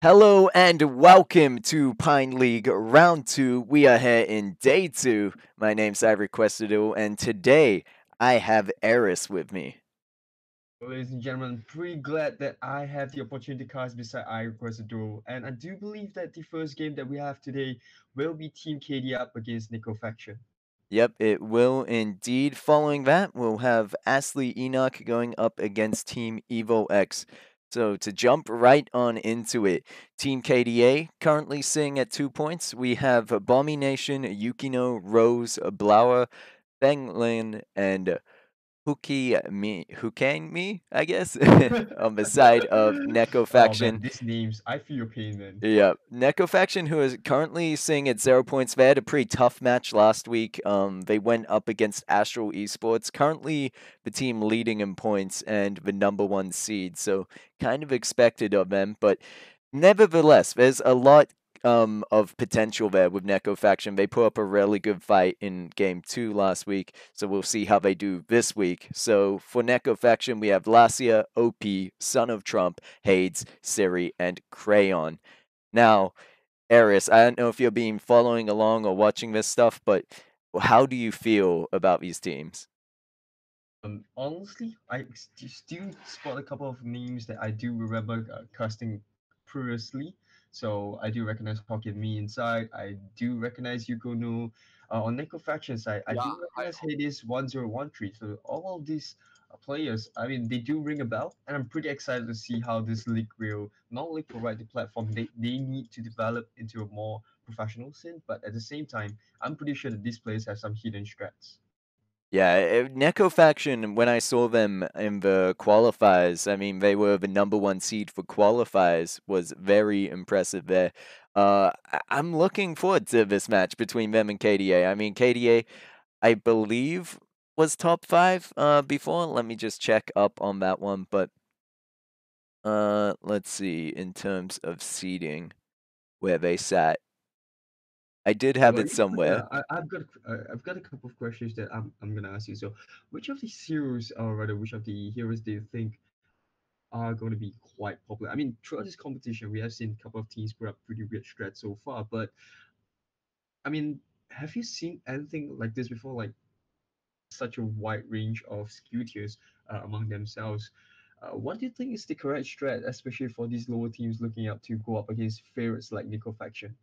Hello and welcome to Pine League Round 2. We are here in Day 2. My name's IRequestADuel, and today I have Eris with me. Ladies and gentlemen, pretty glad that I have the opportunity to cast beside IRequestADuel, and I do believe that the first game that we have today will be Team KDA up against Neko faction. Yep, it will indeed. Following that, we'll have Astley Enoch going up against Team Evo X. So to jump right on into it, Team KDA currently sitting at 2 points. We have Bomby Nation, Yukino, Rose, Blower, Benglin, and Hukang me, I guess, on the side of Neko Oh man, faction. these names, I feel your pain, man. Yeah, Neko faction, who is currently sitting at 0 points. They had a pretty tough match last week. They went up against Astral Esports, currently the team leading in points and the #1 seed. So kind of expected of them, but nevertheless, there's a lot of potential there with Neko faction. They put up a really good fight in game 2 last week, so we'll see how they do this week. So for Neko faction, we have Lacia, OP, Son of Trump, Hades, Siri, and Crayon. Now, Eris, I don't know if you've been following along or watching this stuff, but how do you feel about these teams? Honestly, still spot a couple of names that I do remember casting previously. So I do recognize Pocket Me inside. I do recognize Yuko no. On Neko faction side, I Yeah, do recognize Hades 1013. So all of these players, I mean, they do ring a bell, and I'm pretty excited to see how this league will not only provide the platform they need to develop into a more professional scene, but at the same time, I'm pretty sure that these players have some hidden strats. Yeah, Neko faction, when I saw them in the qualifiers, I mean, they were the #1 seed for qualifiers, was very impressive there. I'm looking forward to this match between them and KDA. I mean, KDA, I believe, was top 5 before. Let me just check up on that one, but let's see, in terms of seeding, where they sat. I did have But it somewhere. I've got a couple of questions that I'm gonna ask you. So, which of these heroes, or rather, which of the heroes do you think are going to be quite popular? I mean, throughout this competition, we have seen a couple of teams put up pretty weird strats so far. But I mean, have you seen anything like this before? Like such a wide range of skill tiers among themselves. What do you think is the correct strat, especially for these lower teams looking up to go up against favorites like Nico Faction?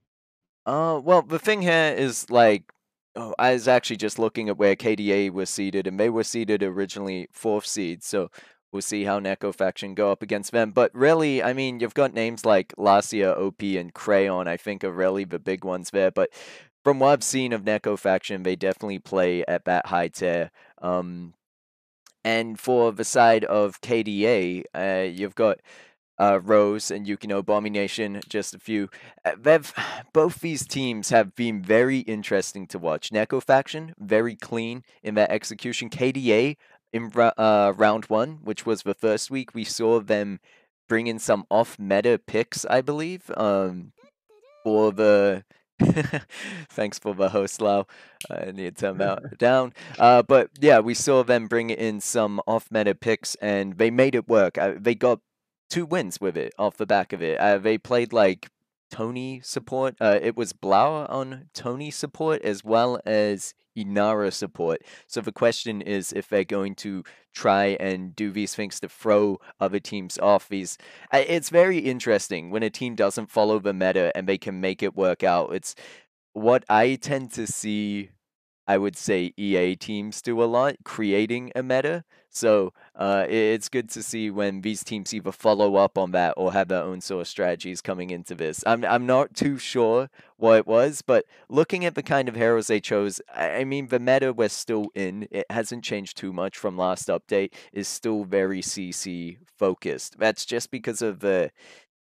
Well, the thing here is like, oh, I was actually just looking at where KDA was seeded, and they were seeded originally 4th seed. So we'll see how Neko faction go up against them. But really, I mean, you've got names like Lacia, OP, and Crayon. I think are really the big ones there. But from what I've seen of Neko faction, they definitely play at that high tier. And for the side of KDA, you've got Rose and Yukino Abomination, just a few. They've both these teams have been very interesting to watch. Neko faction very clean in their execution. KDA in round 1, which was the first week, we saw them bring in some off meta picks, I believe. For the thanks for the host, Lau. I need to turn that down. But yeah, we saw them bring in some off-meta picks, and they made it work. They got 2 wins with it off the back of it. They played like Tony support. It was Blau on Tony support as well as Inara support. So the question is if they're going to try and do these things to throw other teams off. It's very interesting when a team doesn't follow the meta and they can make it work out. It's what I tend to see, I would say EA teams do a lot, creating a meta. So it's good to see when these teams either follow up on that or have their own sort of strategies coming into this. I'm not too sure what it was, but looking at the kind of heroes they chose, I mean the meta we're still in, it hasn't changed too much from last update, is still very CC focused. That's just because of the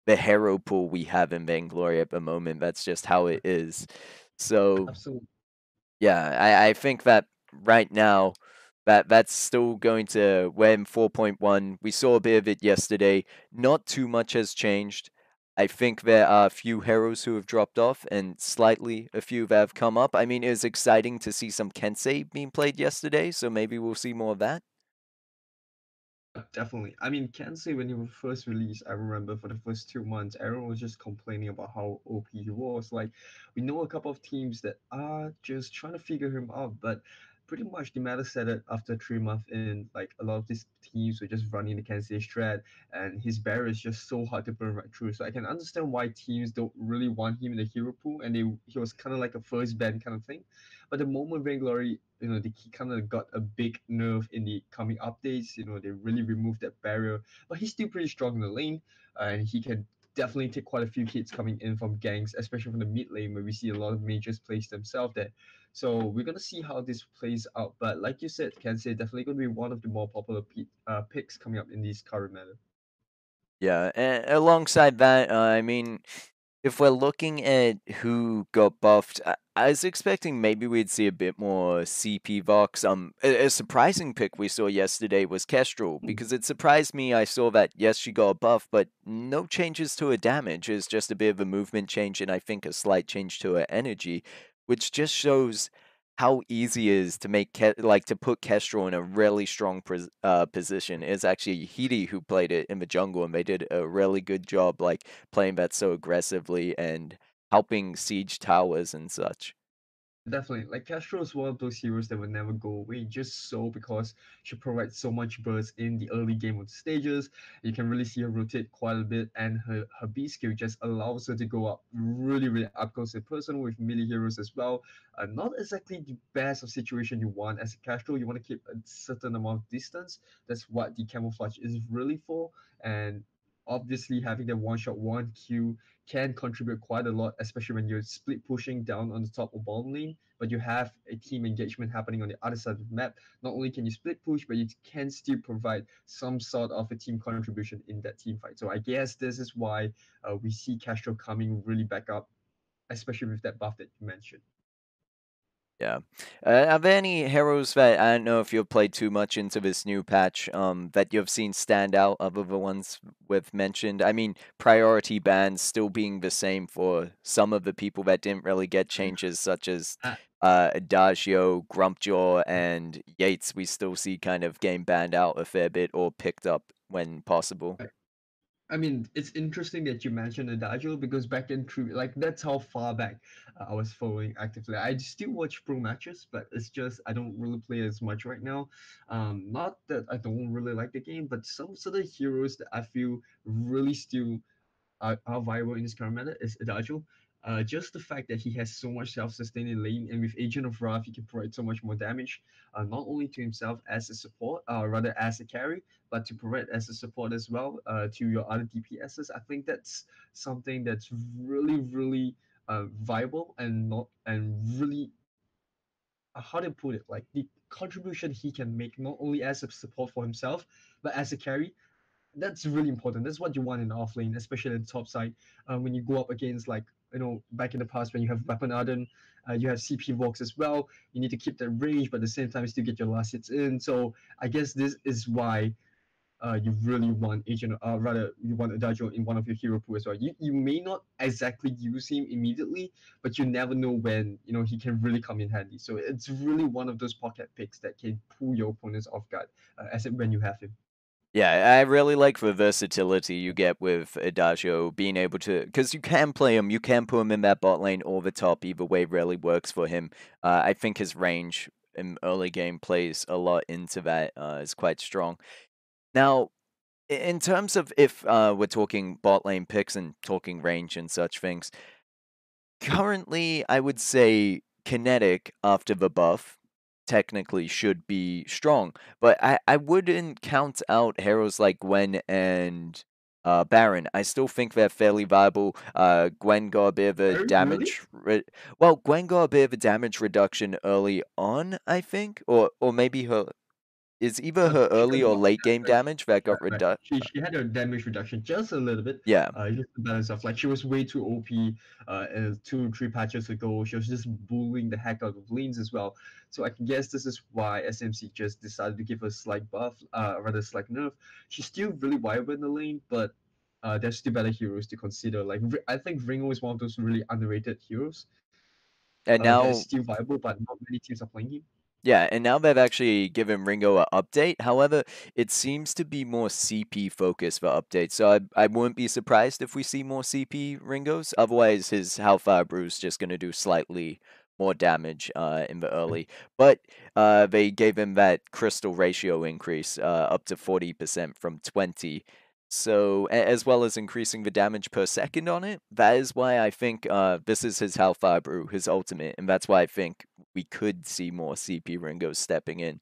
hero pool we have in Vainglory at the moment. That's just how it is. So Absolutely. yeah, I think that right now that's still going to win 4.1. We saw a bit of it yesterday. Not too much has changed. I think there are a few heroes who have dropped off and slightly a few that have come up. I mean, it was exciting to see some Kensei being played yesterday, so maybe we'll see more of that. Definitely. I mean, can't say when he was first released, I remember for the first 2 months, everyone was just complaining about how OP he was. Like, we know a couple of teams that are just trying to figure him out, but pretty much the matter said it after 3 months in. Like, a lot of these teams were just running the Kansas City strat, and his barrier is just so hard to burn right through. So I can understand why teams don't really want him in the hero pool, and he was kind of like a first ban kind of thing. But the moment Vainglory, they kind of got a big nerf in the coming updates. They really removed that barrier, but he's still pretty strong in the lane, and he can definitely take quite a few hits coming in from ganks, especially from the mid lane where we see a lot of mages place themselves there. So we're gonna see how this plays out. But like you said, Kensei definitely gonna be one of the more popular picks coming up in this current meta. Yeah, and alongside that, I mean, if we're looking at who got buffed, I was expecting maybe we'd see a bit more CP Vox. A surprising pick we saw yesterday was Kestrel Mm, because it surprised me. I saw that yes, she got a buff, but no changes to her damage. It's just a bit of a movement change and I think a slight change to her energy, which just shows how easy it is to make to put Kestrel in a really strong position. It's actually Hidi who played it in the jungle, and they did a really good job, like playing that so aggressively and helping siege towers and such. Definitely. Like Castro is one of those heroes that will never go away, just so because she provides so much burst in the early game of the stages. You can really see her rotate quite a bit, and her B skill just allows her to go up really, really up close and personal with melee heroes as well. Not exactly the best of situation you want as a Castro. You want to keep a certain amount of distance. That's what the camouflage is really for. And obviously having the one shot one Q can contribute quite a lot, especially when you're split pushing down on the top of bottom lane, but you have a team engagement happening on the other side of the map. Not only can you split push, but you can still provide some sort of a team contribution in that team fight. So I guess this is why we see Castro coming really back up, especially with that buff that you mentioned. Yeah. Are there any heroes that I don't know if you've played too much into this new patch, that you've seen stand out other the ones we've mentioned? I mean, priority bans still being the same for some of the people that didn't really get changes, such as Uh, Adagio, Grumpjaw, and Yates. We still see kind of game banned out a fair bit or picked up when possible. I mean, it's interesting that you mentioned Adagio because back in true, like that's how far back I was following actively. I still watch pro matches, but it's just I don't really play as much right now. Not that I don't really like the game, but some sort of heroes that I feel really still are viable in this current meta is Adagio. Just the fact that he has so much self-sustaining lane, and with Agent of Wrath, he can provide so much more damage, not only to himself as a support, rather as a carry, but to provide as a support as well to your other DPSs. I think that's something that's really, really viable and not and really how to put it, like the contribution he can make not only as a support for himself, but as a carry that's really important. That's what you want in off lane, especially at the top side. When you go up against like back in the past when you have Weapon Arden, you have CP Vox as well. You need to keep that range, but at the same time still get your last hits in. So I guess this is why you really want rather you want Adagio in one of your hero pool as well. You may not exactly use him immediately, but you never know when he can really come in handy. So it's really one of those pocket picks that can pull your opponents off guard, as it when you have him. Yeah, I really like the versatility you get with Adagio being able to, because you can play him, you can put him in that bot lane or the top. Either way really works for him. I think his range in early game plays a lot into that. Is quite strong. Now, in terms of if we're talking bot lane picks and talking range and such things, currently, I would say kinetic after the buff technically should be strong, but I wouldn't count out heroes like Gwen and Baron. I still think they're fairly viable. Gwen got a bit of a Really? Gwen got a bit of a damage reduction early on, I think, or maybe her is either her She got early or buffed. late game damage that got Right. reduced. She had a damage reduction just a little bit. Yeah. Just to balance off. Like she was way too OP. 2 3 patches ago, she was just bullying the heck out of lanes as well. So I can guess this is why SMC just decided to give her a slight buff, rather slight nerf. She's still really viable in the lane, but there's still better heroes to consider. Like I think Ringo is one of those really underrated heroes And that is now still viable, but not many teams are playing him. Yeah, and now they've actually given Ringo a update. However, it seems to be more CP focused for updates. So I wouldn't be surprised if we see more CP Ringos. Otherwise, his Hellfire Brew's just going to do slightly more damage in the early. But they gave him that crystal ratio increase up to 40% from 20. So, as well as increasing the damage per second on it, that is why I think this is his Hellfire Brew, his ultimate, and that's why I think we could see more CP Ringo stepping in.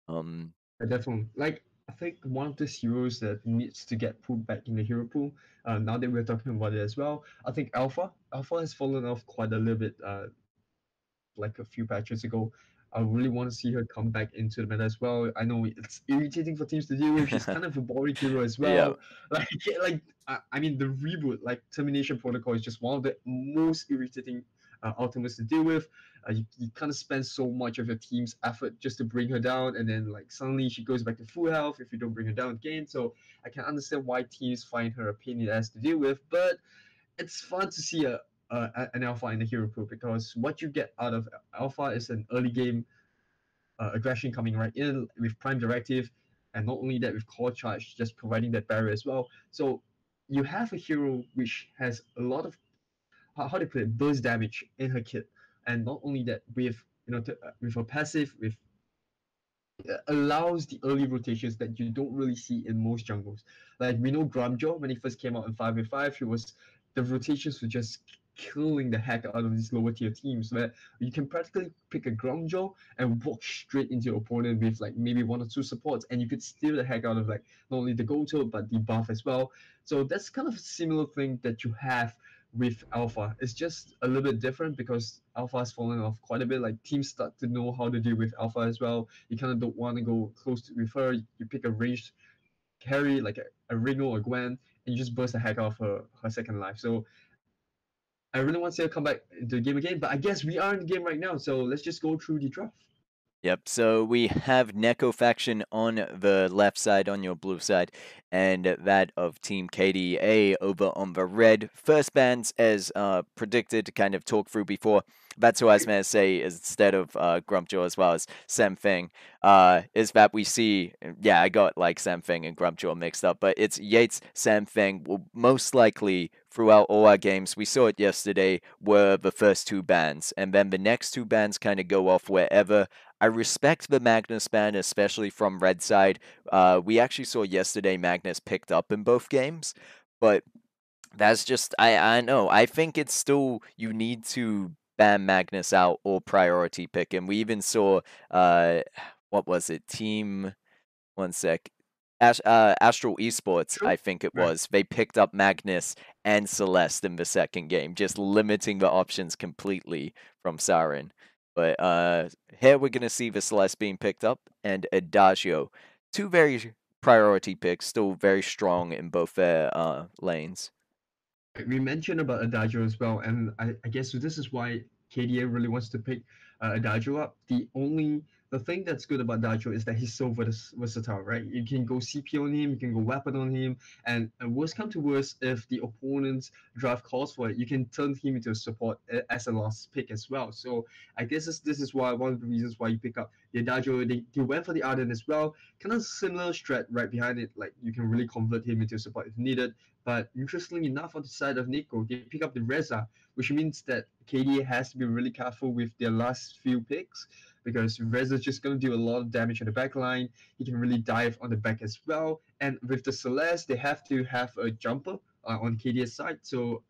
Um, Definitely. Like, I think one of the heroes that needs to get put back in the hero pool, now that we're talking about it as well, I think Alpha has fallen off quite a little bit, like a few patches ago. I really want to see her come back into the meta as well. I know it's irritating for teams to deal with. She's kind of a boring hero as yeah, well. Like, I mean, the reboot, like Termination Protocol, is just one of the most irritating ultimates to deal with. You kind of spend so much of your team's effort just to bring her down, and then like suddenly she goes back to full health if you don't bring her down again. So I can understand why teams find her a pain in the ass to deal with, but it's fun to see an alpha in the hero pool because what you get out of alpha is an early game aggression coming right in with prime directive, and not only that with core charge just providing that barrier as well. So you have a hero which has a lot of how to put it burst damage in her kit, and not only that with with her passive with allows the early rotations that you don't really see in most jungles. Like we know Grumjo when he first came out in 5v5, he was the rotations were just killing the heck out of these lower tier teams where you can practically pick a Grumjo and walk straight into your opponent with like maybe one or two supports and you could steal the heck out of like not only the gold tilt but the buff as well. So that's kind of a similar thing that you have with Alpha. It's just a little bit different because Alpha has fallen off quite a bit. Like teams start to know how to deal with Alpha as well. You kind of don't want to go with her. You pick a ranged carry like a Ringo or Gwen, and you just burst the heck out of her second life. So I really want to see her come back into the game again, but I guess we are in the game right now, so let's just go through the draft. Yep, so we have Neko faction on the left side, on your blue side, and that of Team KDA over on the red. First bands, as predicted, to kind of talk through before. That's who I was going to say instead of Grumpjaw as well as Semfing, is that we see, yeah, I got like Semfing and Grumpjaw mixed up, but it's Yates, Semfing, will most likely throughout all our games, we saw it yesterday, were the first two bands, and then the next two bands kind of go off wherever. I respect the Magnus ban, especially from red side. We actually saw yesterday Magnus picked up in both games, but that's just I know. I think it's still you need to ban Magnus out or priority pick him. We even saw what was it? Team one sec. Astral Esports, True. I think it Right. was. They picked up Magnus and Celeste in the second game, just limiting the options completely from Siren. But here we're gonna see the Celeste being picked up and Adagio. Two very priority picks, still very strong in both their lanes. We mentioned about Adagio as well, and I guess this is why KDA really wants to pick Adagio up. The thing that's good about Adagio is that he's so versatile, right? You can go CP on him, you can go weapon on him, and worst come to worst, if the opponent's draft calls for it, you can turn him into a support as a last pick as well. So I guess this is why one of the reasons why you pick up the Adagio. They went for the Arden as well, kind of similar strat right behind it. Like you can really convert him into a support if needed. But interestingly enough, on the side of Neko, they pick up the Reza, which means that KDA has to be really careful with their last few picks because Reza's just going to do a lot of damage on the back line. He can really dive on the back as well. And with the Celeste, they have to have a jumper on KDA's side. So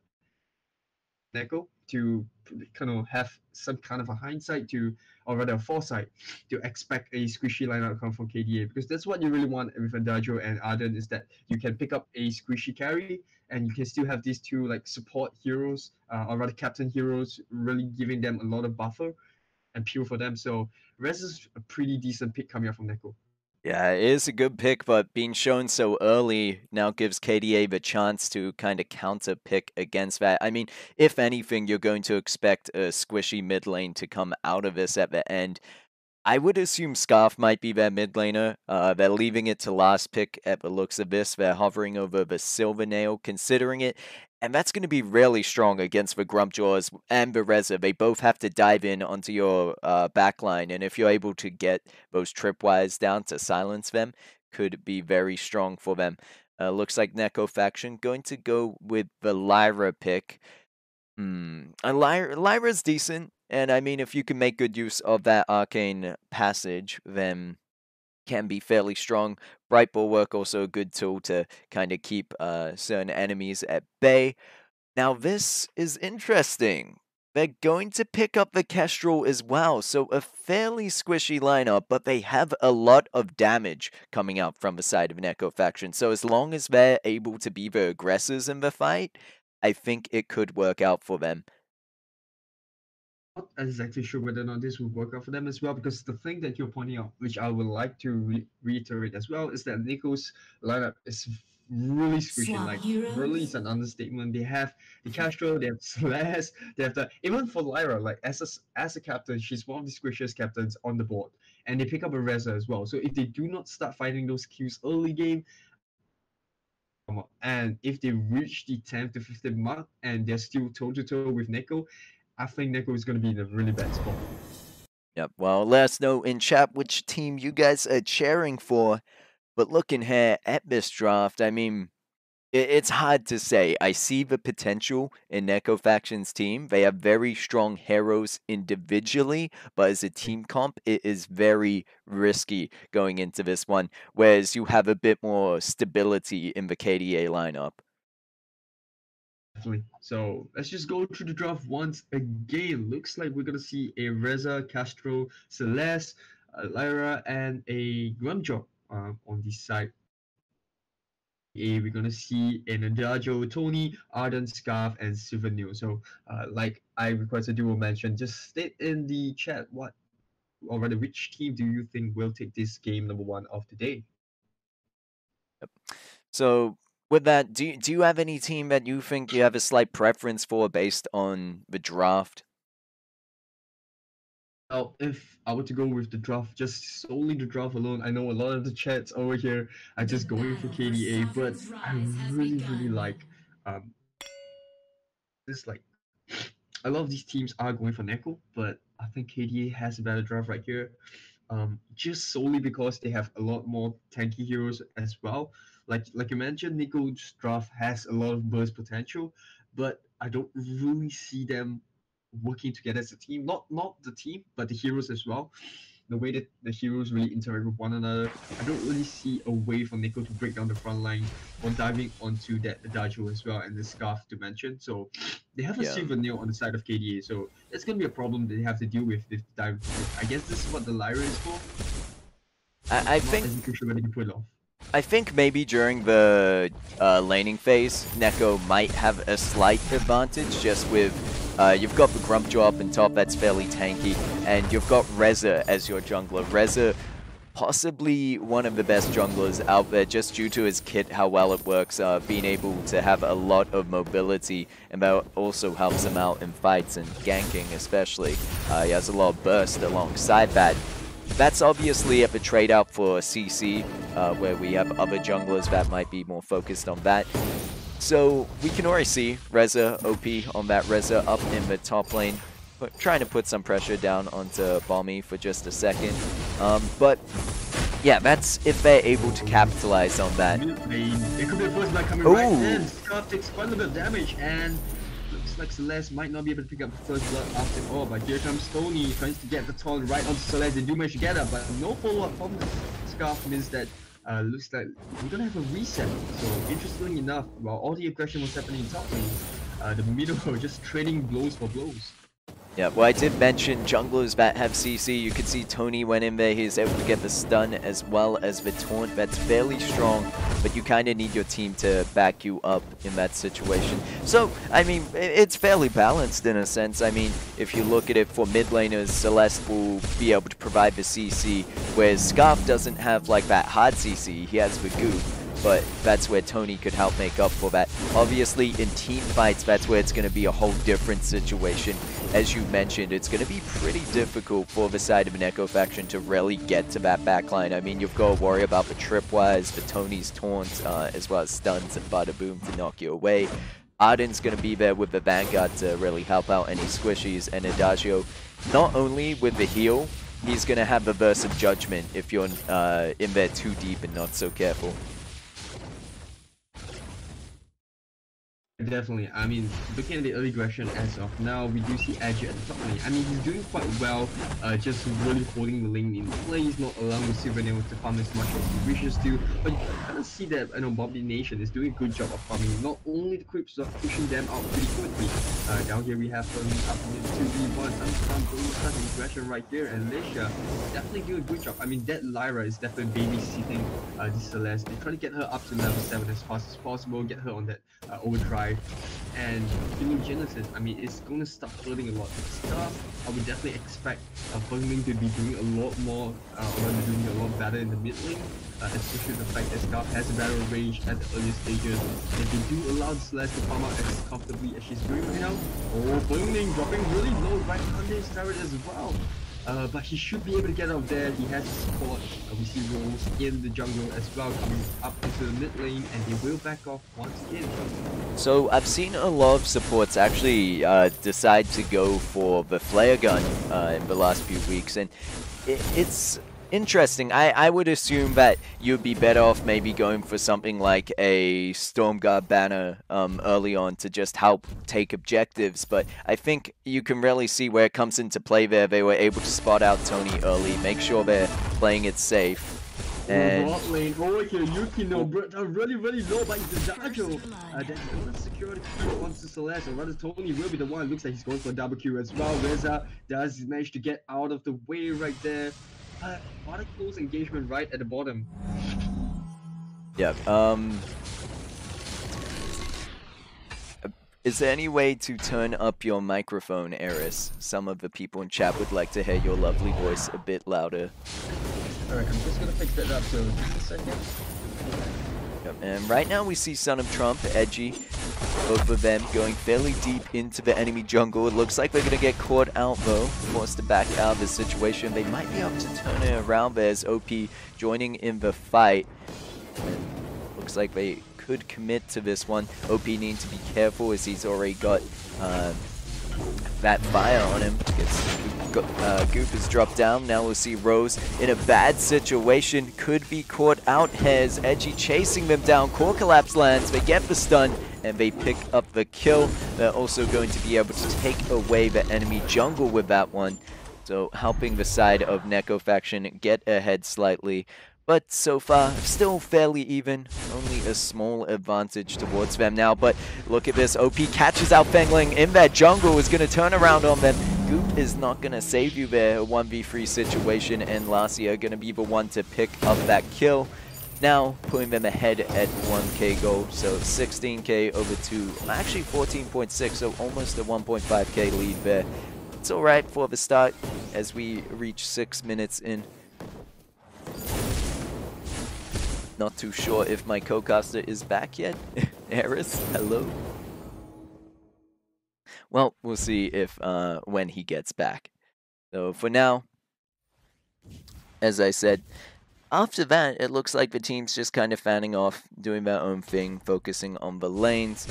Neko to kind of have some kind of a hindsight to, or rather a foresight to expect a squishy line outcome from KDA because that's what you really want with Adagio and Arden is that you can pick up a squishy carry and you can still have these two like support heroes or rather captain heroes really giving them a lot of buffer and pure for them. So Rez is a pretty decent pick coming up from Neko. Yeah, it is a good pick, but being shown so early now gives KDA the chance to kind of counter pick against that. I mean, if anything, you're going to expect a squishy mid lane to come out of this at the end. I would assume Scarf might be their mid laner. They're leaving it to last pick at the looks of this. They're hovering over the Silver Nail, considering it. And that's going to be really strong against the Grumpjaws and Bereza. They both have to dive in onto your backline, and if you're able to get those tripwires down to silence them, could be very strong for them. Looks like Neko faction going to go with the Lyra pick. Lyra's decent, and I mean, if you can make good use of that arcane passage, then can be fairly strong. Bright Bulwark also a good tool to kind of keep certain enemies at bay. Now this is interesting. They're going to pick up the Kestrel as well, so a fairly squishy lineup, but they have a lot of damage coming out from the side of Neko faction. So as long as they're able to be the aggressors in the fight, I think it could work out for them. Not exactly sure whether or not this will work out for them as well, because the thing that you're pointing out, which I would like to reiterate as well, is that Neko's lineup is really squishy. Swap Like, really, heroes. it's an understatement. They have the Castro, they have SLlCE, they have the even for Lyra, like as a captain, she's one of the squishiest captains on the board, and they pick up a Reza as well. So if they do not start fighting those queues early game, and if they reach the 10th to 15th mark and they're still toe to toe with Neko, I think Neko is going to be in a really bad spot. Yep, well, let us know in chat which team you guys are cheering for. But looking here at this draft, I mean, it's hard to say. I see the potential in Neko Faction's team. They have very strong heroes individually, but as a team comp, it is very risky going into this one, whereas you have a bit more stability in the KDA lineup. Definitely. So let's just go through the draft once again. Looks like we're gonna see a Reza, Castro, SLlCE, Lyra, and a Grumjaw on this side. We're gonna see an Adagio, Tony, Arden, Scarf, and Souvenir. So, like IRequestADuel mentioned, just state in the chat what, or rather, which team do you think will take this game number one of the day? So with that, do you have any team that you think you have a slight preference for based on the draft? Well, if I were to go with the draft, just solely the draft alone, I know a lot of the chats over here are The just going for battle for KDA, but Sovereign's I Rise has really begun. like um this like a lot of these teams are going for Neko, but I think KDA has a better draft right here. Just solely because they have a lot more tanky heroes as well. Like you mentioned, Neko's draft has a lot of burst potential, but I don't really see them working together as a team. Not the team, but the heroes as well. The way that the heroes really interact with one another, I don't really see a way for Neko to break down the front line on diving onto that Adagio as well and the Scarf dimension. So they have a Yeah. silver nail on the side of KDA, so that's gonna be a problem that they have to deal with this dive. I guess this is what the Lyra is for. I I'm not think exactly sure whether they can pull it off. I think maybe during the laning phase, Neko might have a slight advantage just with you've got the Grumpjaw up in top, that's fairly tanky, and you've got Reza as your jungler. Reza, possibly one of the best junglers out there just due to his kit, how well it works, being able to have a lot of mobility, and that also helps him out in fights and ganking especially. He has a lot of burst alongside that. That's obviously at the trade-out for CC, where we have other junglers that might be more focused on that. So we can already see Reza OP on that Reza up in the top lane, but trying to put some pressure down onto Bommy for just a second. But yeah, that's if they're able to capitalize on that. Mid lane, it could be a first blood coming right in. Scarf takes quite a little bit of damage, and looks like SLlCE might not be able to pick up the first blood after all. But here comes Tony trying to get the taunt right onto SLlCE. They do manage to get her, but no follow-up from the Scarf means that looks like we're gonna have a reset. So interestingly enough, while all the aggression was happening in top lane, the middle were just trading blows for blows. Yeah, well, I did mention junglers that have CC. You can see Tony went in there. He's able to get the stun as well as the taunt. That's fairly strong, but you kind of need your team to back you up in that situation. So, I mean, it's fairly balanced in a sense. I mean, if you look at it for mid laners, SLlCE will be able to provide the CC, whereas Scarf doesn't have like that hard CC. He has the goop. But that's where Tony could help make up for that. Obviously, in team fights, that's where it's going to be a whole different situation. As you mentioned, it's going to be pretty difficult for the side of an Neko faction to really get to that backline. I mean, you've got to worry about the tripwires, the Tony's taunts, as well as stuns and bada boom to knock you away. Arden's going to be there with the Vanguard to really help out any squishies, and Adagio, not only with the heal, he's going to have the Verse of Judgment if you're in there too deep and not so careful. Definitely. I mean, looking at the early aggression as of now, we do see Edge at the top lane. I mean, he's doing quite well, just really holding the lane in play. He's not allowing the Silver Nail to farm as much as he wishes to. But you can kind of see that, Bobby Nation is doing a good job of farming. Not only the creeps are pushing them out pretty quickly. Down here we have up in 2v1, some doing aggression right here, and Lisha definitely doing a good job. I mean, that Lyra is definitely babysitting this SLlCE. They try to get her up to level 7 as fast as possible, get her on that overdrive. And Healing Genesis, I mean, it's going to start hurting a lot of stuff. I would definitely expect Fengling to be doing a lot more, or doing a lot better in the mid lane, especially the fact that Scarf has a better range at the earlier stages. If they do allow the SLlCE to farm out as comfortably as she's doing right now, Fengling dropping really low right under his turret as well. But he should be able to get out there. He has support. We see Rolls in the jungle as well coming up into the mid lane, and they will back off once again. So I've seen a lot of supports actually decide to go for the flare gun in the last few weeks, and it's interesting. I would assume that you'd be better off maybe going for something like a Stormguard banner early on to just help take objectives, but I think you can really see where it comes into play there. They were able to spot out Tony early, make sure they're playing it safe. And bot lane over here, Yukino, really low by the Dajo. That's gonna secure the kill onto SLlCE, or rather Tony will be the one. Looks like he's going for a double kill as well. Reza does manage to get out of the way right there. What a close engagement right at the bottom. Yeah, is there any way to turn up your microphone, Eris? Some of the people in chat would like to hear your lovely voice a bit louder. Alright, I'm just gonna fix that up, so just a second. Yep, and right now we see Son of Trump, Edgy, both of them going fairly deep into the enemy jungle. It looks like they're going to get caught out though, forced to back out of this situation. They might be able to turn it around. There's OP joining in the fight. And looks like they could commit to this one. OP needs to be careful as he's already got that fire on him. Goop is dropped down. Now we'll see Rose in a bad situation. Could be caught out. Has Edgy chasing them down. Core Collapse lands. They get the stun and they pick up the kill. They're also going to be able to take away the enemy jungle with that one. So helping the side of Neko faction get ahead slightly. But so far, still fairly even. Only a small advantage towards them now. But look at this. OP catches out Fengling in that jungle. Is going to turn around on them. Goop is not going to save you there. A 1v3 situation. And SLlCE are going to be the one to pick up that kill. Now, putting them ahead at 1k gold. So 16k over 2. Actually 14.6. So almost a 1.5k lead there. It's alright for the start as we reach 6 minutes in. Not too sure if my co-caster is back yet. Eris, hello? Well, we'll see if when he gets back. So for now, as I said, after that, it looks like the team's just kind of fanning off, doing their own thing, focusing on the lanes.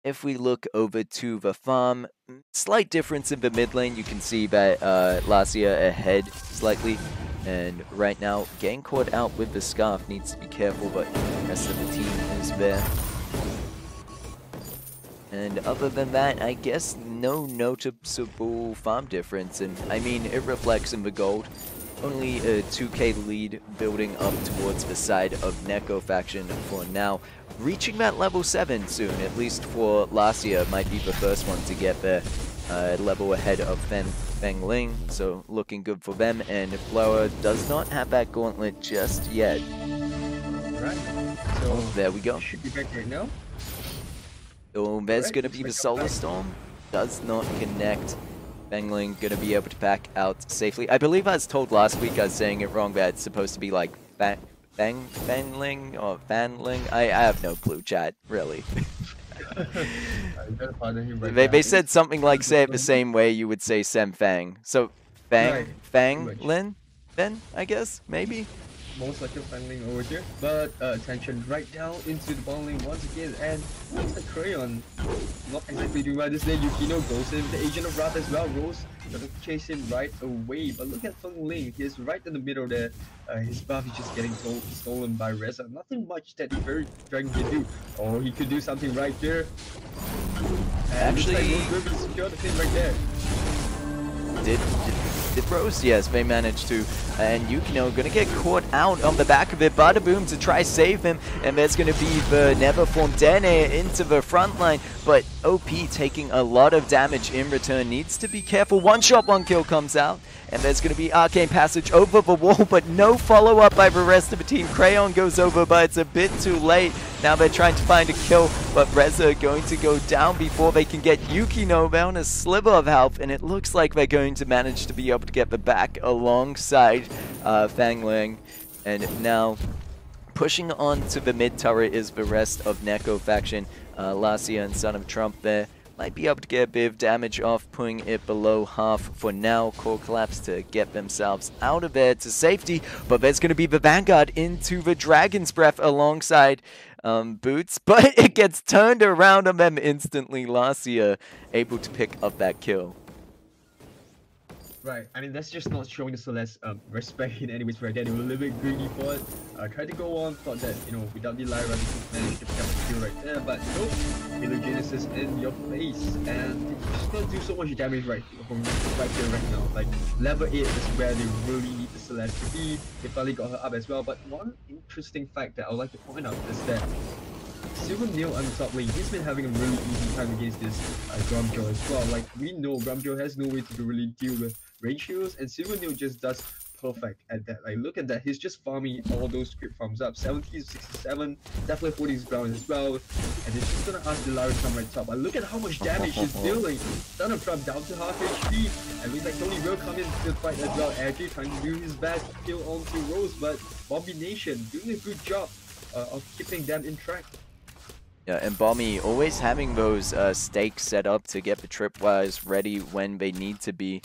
If we look over to the farm, slight difference in the mid lane. You can see that SLlCE ahead slightly. And right now, getting caught out with the Scarf needs to be careful, but the rest of the team is there. And other than that, I guess no noticeable farm difference. And I mean, it reflects in the gold. Only a 2k lead building up towards the side of Neko faction for now. Reaching that level 7 soon, at least for SLlCE, might be the first one to get there. Level ahead of Fengling, so looking good for them. And Flower does not have that gauntlet just yet. Alright, so there we go. Should be back right now. So there's going to be the Solar Storm. Does not connect. Fengling going to be able to back out safely. I believe I was told last week I was saying it wrong, that it's supposed to be like Fengling or Fanling. I have no clue, chat, really. They said something like, say it the same way you would say Sem Fang. So Fang, right. Fang Lin, then I guess maybe. most likely fangling over here, but attention right down into the bottom lane once again, and looks like Crayon not exactly doing well this lane. Yukino goes in, the Agent of Wrath as well, Rose gonna chase him right away, but look at Feng Ling, he's right in the middle there. His buff is just getting stolen by Reza. Nothing much that the very dragon can do. Oh, he could do something right there. And Actually, looks like secure the thing right there. Did Rose? Yes, they managed to. And Yukino gonna get caught out on the back of it. Badaboom to try save him. And there's gonna be the Never Formed Dene into the front line. But OP taking a lot of damage in return. Needs to be careful. One shot, one kill comes out. And there's going to be Arcane Passage over the wall, but no follow-up by the rest of the team. Crayon goes over, but it's a bit too late. Now they're trying to find a kill, but Reza going to go down before they can get Yukino down a sliver of health, and it looks like they're going to manage to be able to get the back alongside Fangling. And now pushing on to the mid turret is the rest of Neko faction. SLlCE and Son of Trump there. Might be able to get a bit of damage off, putting it below half for now. Core Collapse to get themselves out of there to safety, but there's going to be the Vanguard into the Dragon's Breath alongside Boots, but it gets turned around on them instantly. SLlCE able to pick up that kill. Right, I mean, that's just not showing the Celeste respect in any ways right there. They were a little bit greedy for it. Tried to go on, thought that, you know, without the Lyra, they could manage to pick up a kill right there, but nope. Halogenesis in your face, and they just gonna do so much damage right here right now. Like, level 8 is where they really need the Celeste to be. They finally got her up as well, but one interesting fact that I would like to point out is that Silver Neil on the top lane, he's been having a really easy time against this Grumjo as well. Like, we know Grumjo has no way to really deal with range heals, and Silver Neil just does perfect at that. Like, look at that, he's just farming all those crit farms up. 70 to 67, definitely holding his ground as well. And he's just gonna ask the Lyra to come right top. But look at how much damage he's dealing. Son of Trump down to half HP, and looks like Tony will come into the fight as well. Edgy trying to do his best to kill onto Rose, but Bobby Nation doing a good job of keeping them in track. Yeah, and Bommy always having those stakes set up to get the tripwires ready when they need to be.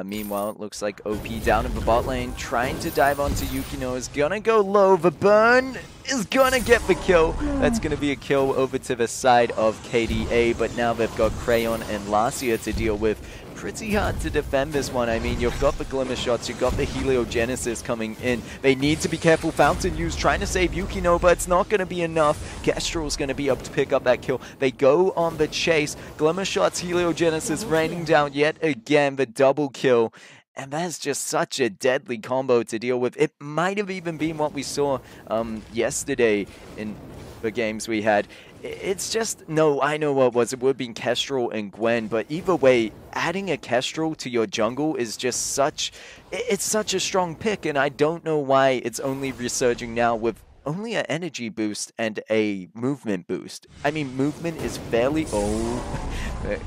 Meanwhile, it looks like OP down in the bot lane, trying to dive onto Yukino, is gonna go low. The burn is gonna get the kill. That's gonna be a kill over to the side of KDA, but now they've got Crayon and SLlCE to deal with. Pretty hard to defend this one. I mean, you've got the Glimmer Shots, you've got the Heliogenesis coming in. They need to be careful. Fountain use, trying to save Yukino, but it's not going to be enough. Kestrel's going to be able to pick up that kill. They go on the chase. Glimmer Shots, Heliogenesis raining down yet again the double kill. And that's just such a deadly combo to deal with. It might have even been what we saw yesterday in the games we had. It's just, no, I know what it was. It would have been Kestrel and Gwen, but either way, adding a Kestrel to your jungle is just such, it's such a strong pick, and I don't know why it's only resurging now with only an energy boost and a movement boost. I mean, movement is fairly,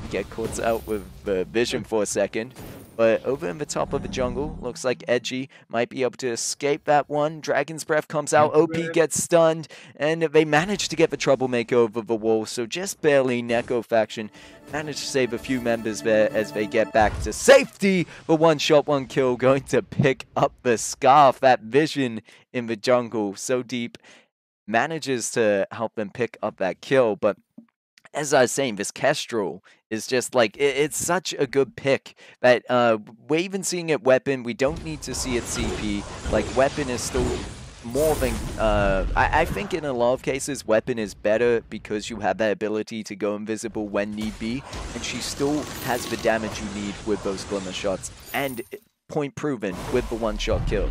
get caught out with the vision for a second. But over in the top of the jungle, looks like Edgy might be able to escape that one. Dragon's Breath comes out, OP gets stunned, and they manage to get the Troublemaker over the wall, so just barely. Neko faction managed to save a few members there as they get back to safety. But one shot, one kill, going to pick up the Scarf. That vision in the jungle, so deep, manages to help them pick up that kill, but as I was saying, this Kestrel is just like, it's such a good pick that we're even seeing it weapon. We don't need to see it CP. Like, weapon is still more than, I think in a lot of cases, weapon is better because you have that ability to go invisible when need be. And she still has the damage you need with those Glimmer Shots. And point proven with the one-shot kill.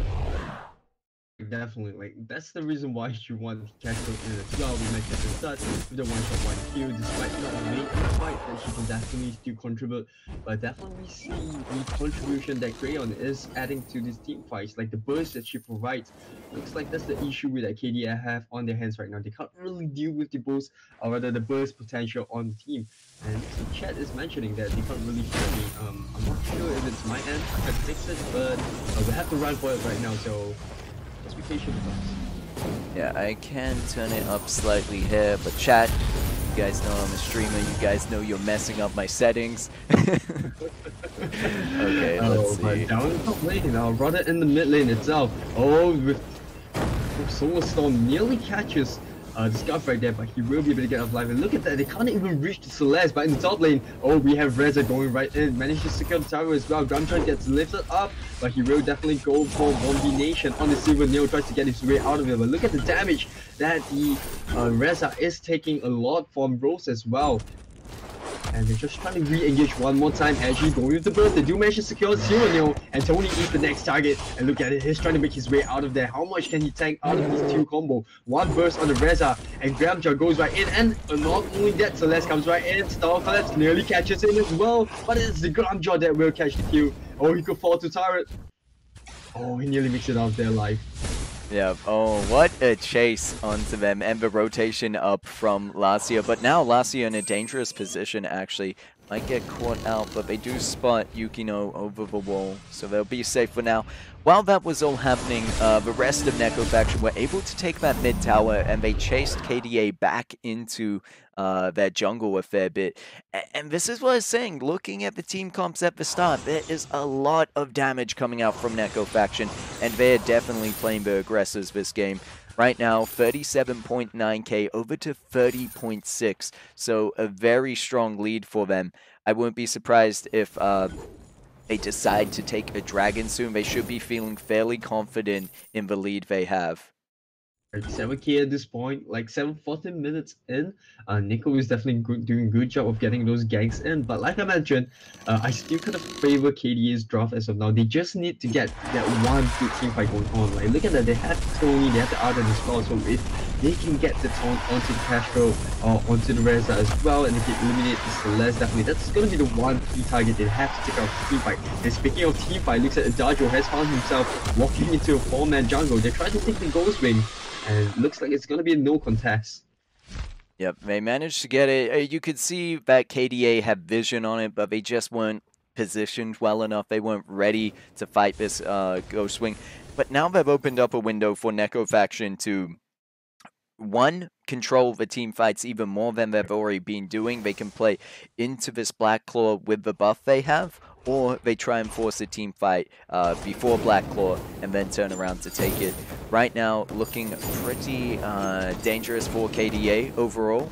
Definitely, like, that's the reason why you want Kestrel in as well. We mentioned at the start with the one-shot one kill, despite not making a fight, that she can definitely still contribute. But definitely we see the contribution that Crayon is adding to these team fights, like the burst that she provides. Looks like that's the issue with that KDA have on their hands right now. They can't really deal with the burst, or rather the burst potential on the team. And so chat is mentioning that they can't really hear me. I'm not sure if it's my end, I can fix it, but we have to run for it right now, so just be patient with us. Yeah, I can turn it up slightly here, but chat, you guys know I'm a streamer, you guys know you're messing up my settings. Okay, let's see. Down in the top lane now, rather in the mid lane itself. Oh, with Solar Storm nearly catches the Scarf right there, but he will be able to get off life. And look at that, they can't even reach the SLlCE, but in the top lane, oh, we have Reza going right in, managed to secure the tower as well. Gramtron gets lifted up, but he will definitely go for 1v Nation on the Silver. Neo tries to get his way out of it, but look at the damage that the Reza is taking a lot from Rose as well. And they're just trying to re-engage one more time. Actually going with the burst. They do manage to secure Zero Neo, and Tony is the next target. And look at it, he's trying to make his way out of there. How much can he tank out of these two combo? One burst on the Reza, and Gramjar goes right in. And not only that, SLlCE comes right in. Star Collapse nearly catches him as well. But it's the Gramjar that will catch the kill. Oh, he could fall to turret. Oh, he nearly makes it out of there alive. Yeah, oh, what a chase onto them, and the rotation up from SLlCE. But now SLlCE in a dangerous position, actually. Might get caught out, but they do spot Yukino over the wall, so they'll be safe for now. While that was all happening, the rest of Neko faction were able to take that mid tower, and they chased KDA back into their jungle a fair bit. And this is what I was saying, looking at the team comps at the start, there is a lot of damage coming out from Neko faction, and they're definitely playing the aggressors this game. Right now, 37.9k over to 30.6, so a very strong lead for them. I wouldn't be surprised if they decide to take a dragon soon. They should be feeling fairly confident in the lead they have. 7k at this point, like 14 minutes in. Neko is definitely doing a good job of getting those ganks in, but like I mentioned, I still kind of favor KDA's draft as of now. They just need to get that one good team fight going on. Like, look at that, they have Tony, they have the Arden as well, so if they can get the Taunt onto the Castro or onto the Reza as well, and they can eliminate the SLlCE, definitely, that's going to be the one key target they have to take out the team fight. And speaking of team fight, looks at Adagio has found himself walking into a 4-man jungle. They're trying to take the Ghost Wing, and looks like it's going to be a no contest. Yep, they managed to get it. You could see that KDA had vision on it, but they just weren't positioned well enough. They weren't ready to fight this Ghost Wing. But now they've opened up a window for Neko faction to, one, control the team fights even more than they've already been doing. They can play into this Black Claw with the buff they have, or they try and force a team fight before Black Claw and then turn around to take it. Right now, looking pretty dangerous for KDA overall.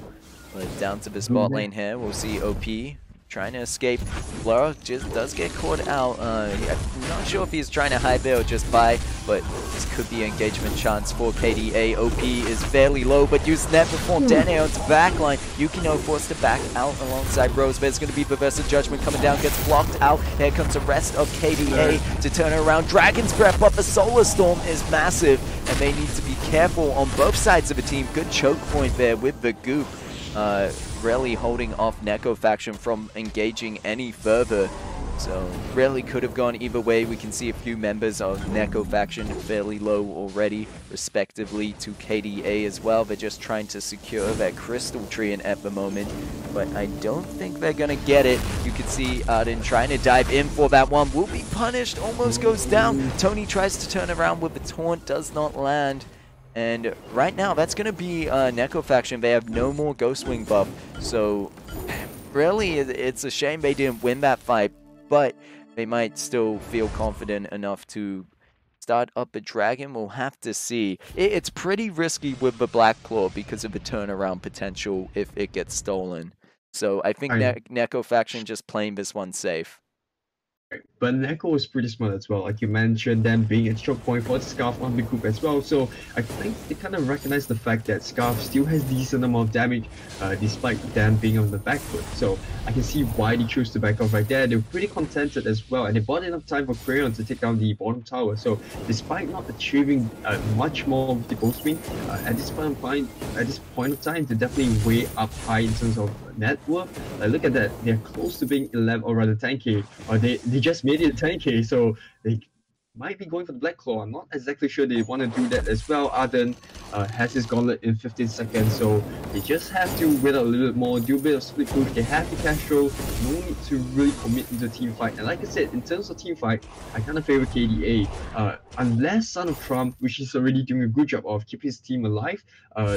But down to the spot lane here, we'll see OP trying to escape. Flora just does get caught out. I'm not sure if he's trying to hide there or just buy, but this could be an engagement chance for KDA. OP is fairly low, but uses that before Dene onto backline. Yukino forced to back out alongside Rose. There's going to be Perverse Judgment coming down, gets blocked out. Here comes the rest of KDA to turn around. Dragon's Breath, but the Solar Storm is massive, and they need to be careful on both sides of the team. Good choke point there with the Goop. Really holding off Neko faction from engaging any further. So really could have gone either way. We can see a few members of Neko faction fairly low already, respectively to KDA as well. They're just trying to secure their Crystal Tree at the moment, but I don't think they're gonna get it. You can see Arden trying to dive in for that one. Will be punished, almost goes down. Tony tries to turn around with the taunt, does not land. And right now, that's going to be Neko faction. They have no more Ghost Wing buff. So really, it's a shame they didn't win that fight. But they might still feel confident enough to start up a dragon. We'll have to see. It's pretty risky with the Black Claw because of the turnaround potential if it gets stolen. So I think Neko faction just playing this one safe. But Neko was pretty smart as well, like you mentioned, them being a choke point for the Scarf on the group as well. So I think they kind of recognize the fact that Scarf still has decent amount of damage despite them being on the back foot. So I can see why they chose to back off right there. They were pretty contented as well, and they bought enough time for Crayon to take down the bottom tower. So despite not achieving much more with the Ghost Wing, at this point of time, they're definitely way up high in terms of net worth. Look at that, they're close to being 11 or rather 10k, or they just made it 10k, so they might be going for the Black Claw. I'm not exactly sure they want to do that as well. Arden has his gauntlet in 15 seconds, so they just have to wait a little bit more, do a bit of split push. They have the Castro, no need to really commit into team fight. And like I said, in terms of team fight, I kind of favor KDA. Unless Son of Trump, which is already doing a good job of keeping his team alive,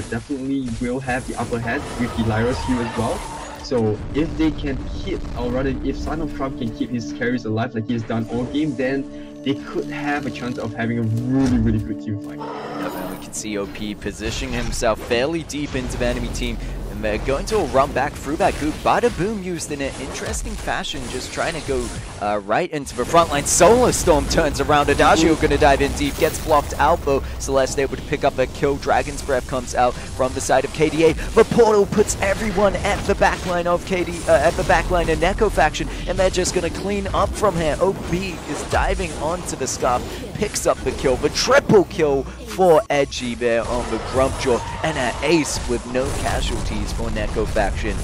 definitely will have the upper hand with the Lyra's heal as well. So if they can keep, or rather if Son of Trump can keep his carries alive like he has done all game, then they could have a chance of having a really good team fight. Definitely can see OP positioning himself fairly deep into the enemy team. And they're going to run back through that group. Bada Boom used in an interesting fashion, just trying to go right into the front line. Solar Storm turns around. Adagio going to dive in deep, gets blocked out though. SLlCE able to pick up a kill. Dragon's Breath comes out from the side of KDA. The portal puts everyone at the backline of at the backline of Neko faction, and they're just going to clean up from here. OP is diving onto the Scarf, picks up the kill, the triple kill for Edgy there on the Grumpjaw, and an ace with no casualties for Neko faction.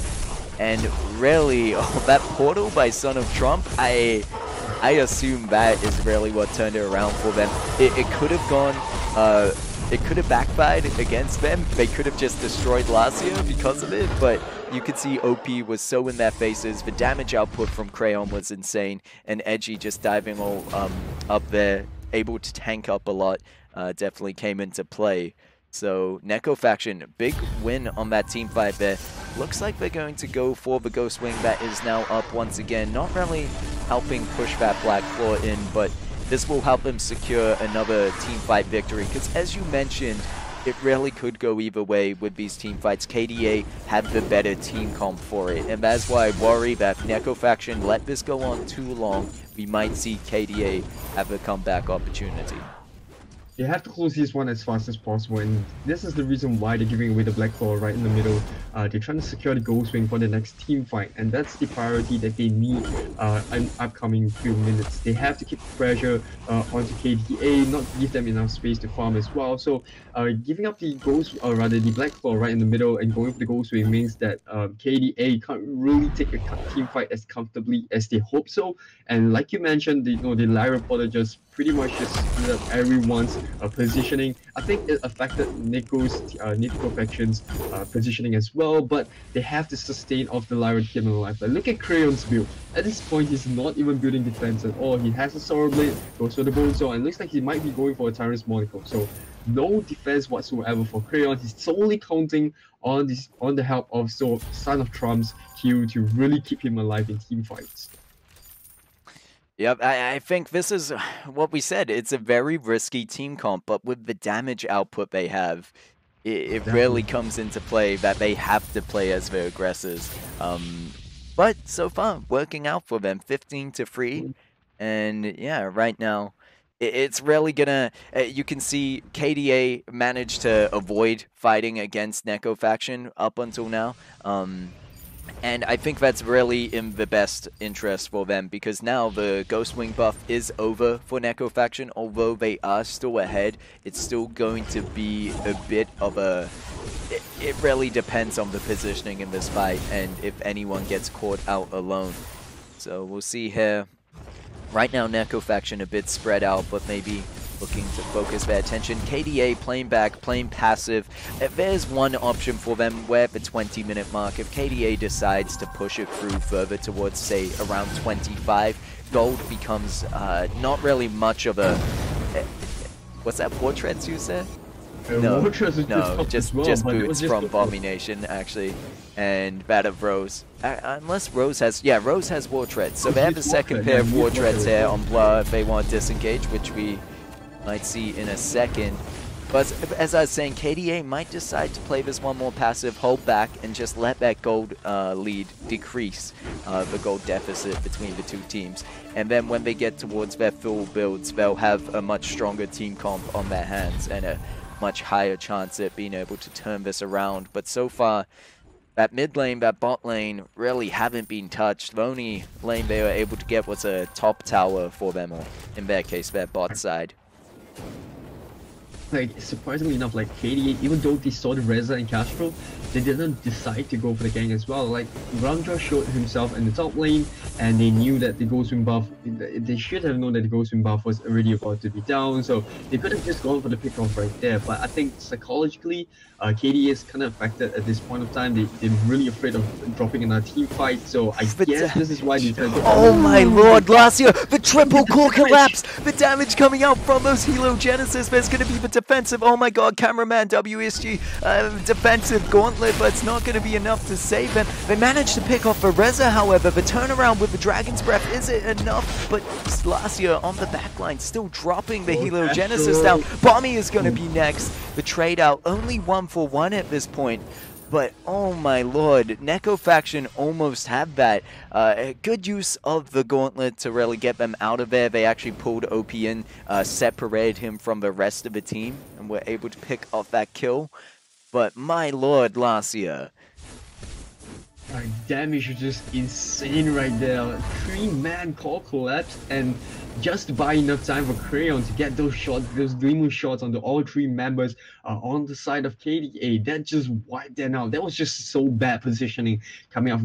And really, that portal by Son of Trump, I assume that is really what turned it around for them. It could have gone, it could have backfired against them. They could have just destroyed SLlCE because of it, but you could see OP was so in their faces. The damage output from Crayon was insane, and Edgy just diving all up there, able to tank up a lot, definitely came into play. So Neko faction, big win on that team fight there. Looks like they're going to go for the Ghost Wing that is now up once again. Not really helping push that Black Claw in, but this will help them secure another team fight victory. Because as you mentioned, it really could go either way with these team fights. KDA had the better team comp for it, and that's why I worry that Neko faction let this go on too long. We might see KDA have a comeback opportunity. They have to close this one as fast as possible, and this is the reason why they're giving away the Black Claw right in the middle. They're trying to secure the Ghost Wing for the next team fight, and that's the priority that they need in upcoming few minutes. They have to keep pressure onto KDA, not give them enough space to farm as well. So giving up the Ghost, or rather the Black Claw right in the middle and going for the Ghost Wing means that KDA can't really take a team fight as comfortably as they hope so. And like you mentioned, the Lyra Porter just pretty much just split up everyone's positioning. I think it affected Neko faction's positioning as well, but they have to sustain off the Lyra team alive. But look at Crayon's build. At this point, he's not even building defense at all. He has a Solar Blade, goes for the Bone Saw, and looks like he might be going for a Tyrant's Monocle. So no defense whatsoever for Crayon. He's solely counting on the help of Son of Trump's Q to really keep him alive in team fights. Yep, I think this is what we said. It's a very risky team comp, but with the damage output they have, it really comes into play that they have to play as the aggressors. But so far, working out for them, 15-3. And yeah, right now, it's really gonna... you can see KDA managed to avoid fighting against Neko faction up until now. And I think that's really in the best interest for them, because now the Ghost Wing buff is over for Neko faction. Although they are still ahead, it's still going to be a bit of a... It really depends on the positioning in this fight and if anyone gets caught out alone. So we'll see here. Right now, Neko faction a bit spread out, but maybe looking to focus their attention. KDA playing back, playing passive. There's one option for them where at the 20-minute mark, if KDA decides to push it through further towards, say, around 25, gold becomes not really much of a... what's that, Portraits you said? No, just boots from Abomination, actually. And that of Rose. Unless Rose has... Yeah, Rose has War Treads. So they have a second pair of War Treads here on Blur if they want to disengage, which we might see in a second. But as I was saying, KDA might decide to play this one more passive, hold back, and just let that gold lead decrease the gold deficit between the two teams. And then when they get towards their full builds, they'll have a much stronger team comp on their hands and a much higher chance at being able to turn this around. But so far, that mid lane, that bot lane really haven't been touched. The only lane they were able to get was a top tower for them, or in their case, their bot side. Like, surprisingly enough, like KDA, even though they saw the Reza and Castro, they didn't decide to go for the gang as well. Like, Ramja showed himself in the top lane, and they knew that the Ghost Wing buff, they should have known that the Ghost Wing buff was already about to be down, so they could have just gone for the pick-off right there. But I think psychologically, KDA is kind of affected at this point of time. They're really afraid of dropping in a team fight, so I guess this is why they tried to... Oh my lord, SLlCE! The triple core collapse! The damage coming out from those Helo Genesis, there's going to be the defensive, oh my god, cameraman, WSG, defensive gauntlet, but it's not going to be enough to save them. They managed to pick off Reza, however. The turnaround with the Dragon's Breath, is it enough? But SLlCE on the backline, still dropping the Heliogenesis down. Bommy is going to be next. The trade out, only 1-for-1 at this point. But oh my lord, Neko faction almost had that. Good use of the gauntlet to really get them out of there. They actually pulled OP in, separated him from the rest of the team, and were able to pick off that kill. But my lord, SLlCE. Damage was just insane right there. 3-man core collapse, and just to buy enough time for Crayon to get those shots, those gleaming shots on all 3 members on the side of KDA. That just wiped them out. That was just so bad positioning coming out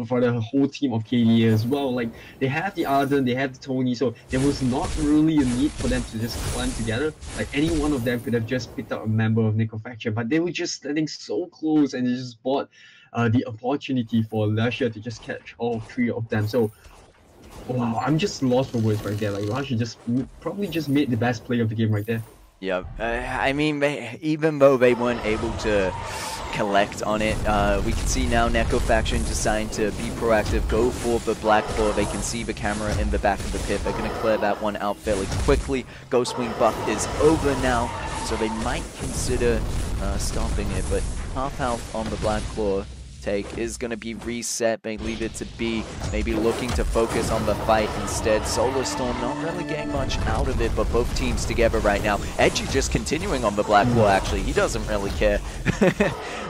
for the whole team of KDA as well. Like, they have the Arden, they have the Tony, so there was not really a need for them to just climb together. Like, any one of them could have just picked up a member of Neko faction, but they were just standing so close, and they just bought the opportunity for SLlCE to just catch all 3 of them. So, wow, I'm just lost for words right there. Like, SLlCE just probably just made the best play of the game right there. Yeah, I mean, even though they weren't able to collect on it, we can see now Neko faction deciding to be proactive, go for the Black Claw. They can see the camera in the back of the pit. They're going to clear that one out fairly quickly. Ghostwing buff is over now, so they might consider stopping it, but half health on the Black Claw take is going to be reset. They leave it to be, maybe looking to focus on the fight instead. Solar Storm not really getting much out of it, but both teams together right now. Edgy just continuing on the Black Claw, actually. He doesn't really care.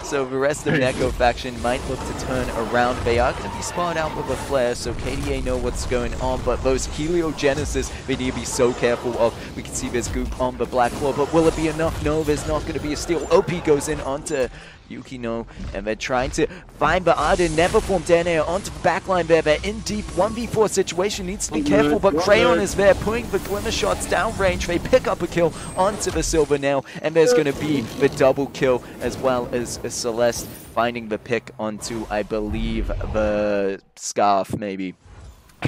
So the rest of Neko faction might look to turn around. They are going to be spawned out with a flare, so KDA know what's going on, but those Heliogenesis they need to be so careful of. We can see there's goop on the Black Claw, but will it be enough? No, there's not going to be a steal. OP goes in onto Yukino, and they're trying to find the Arden, never form DNA onto the backline there. They're in deep 1v4 situation, needs to be careful, but Crayon is there, putting the glimmer shots downrange. They pick up a kill onto the Silver Nail, and there's going to be the double kill, as well as Celeste finding the pick onto, I believe, the Scarf, maybe.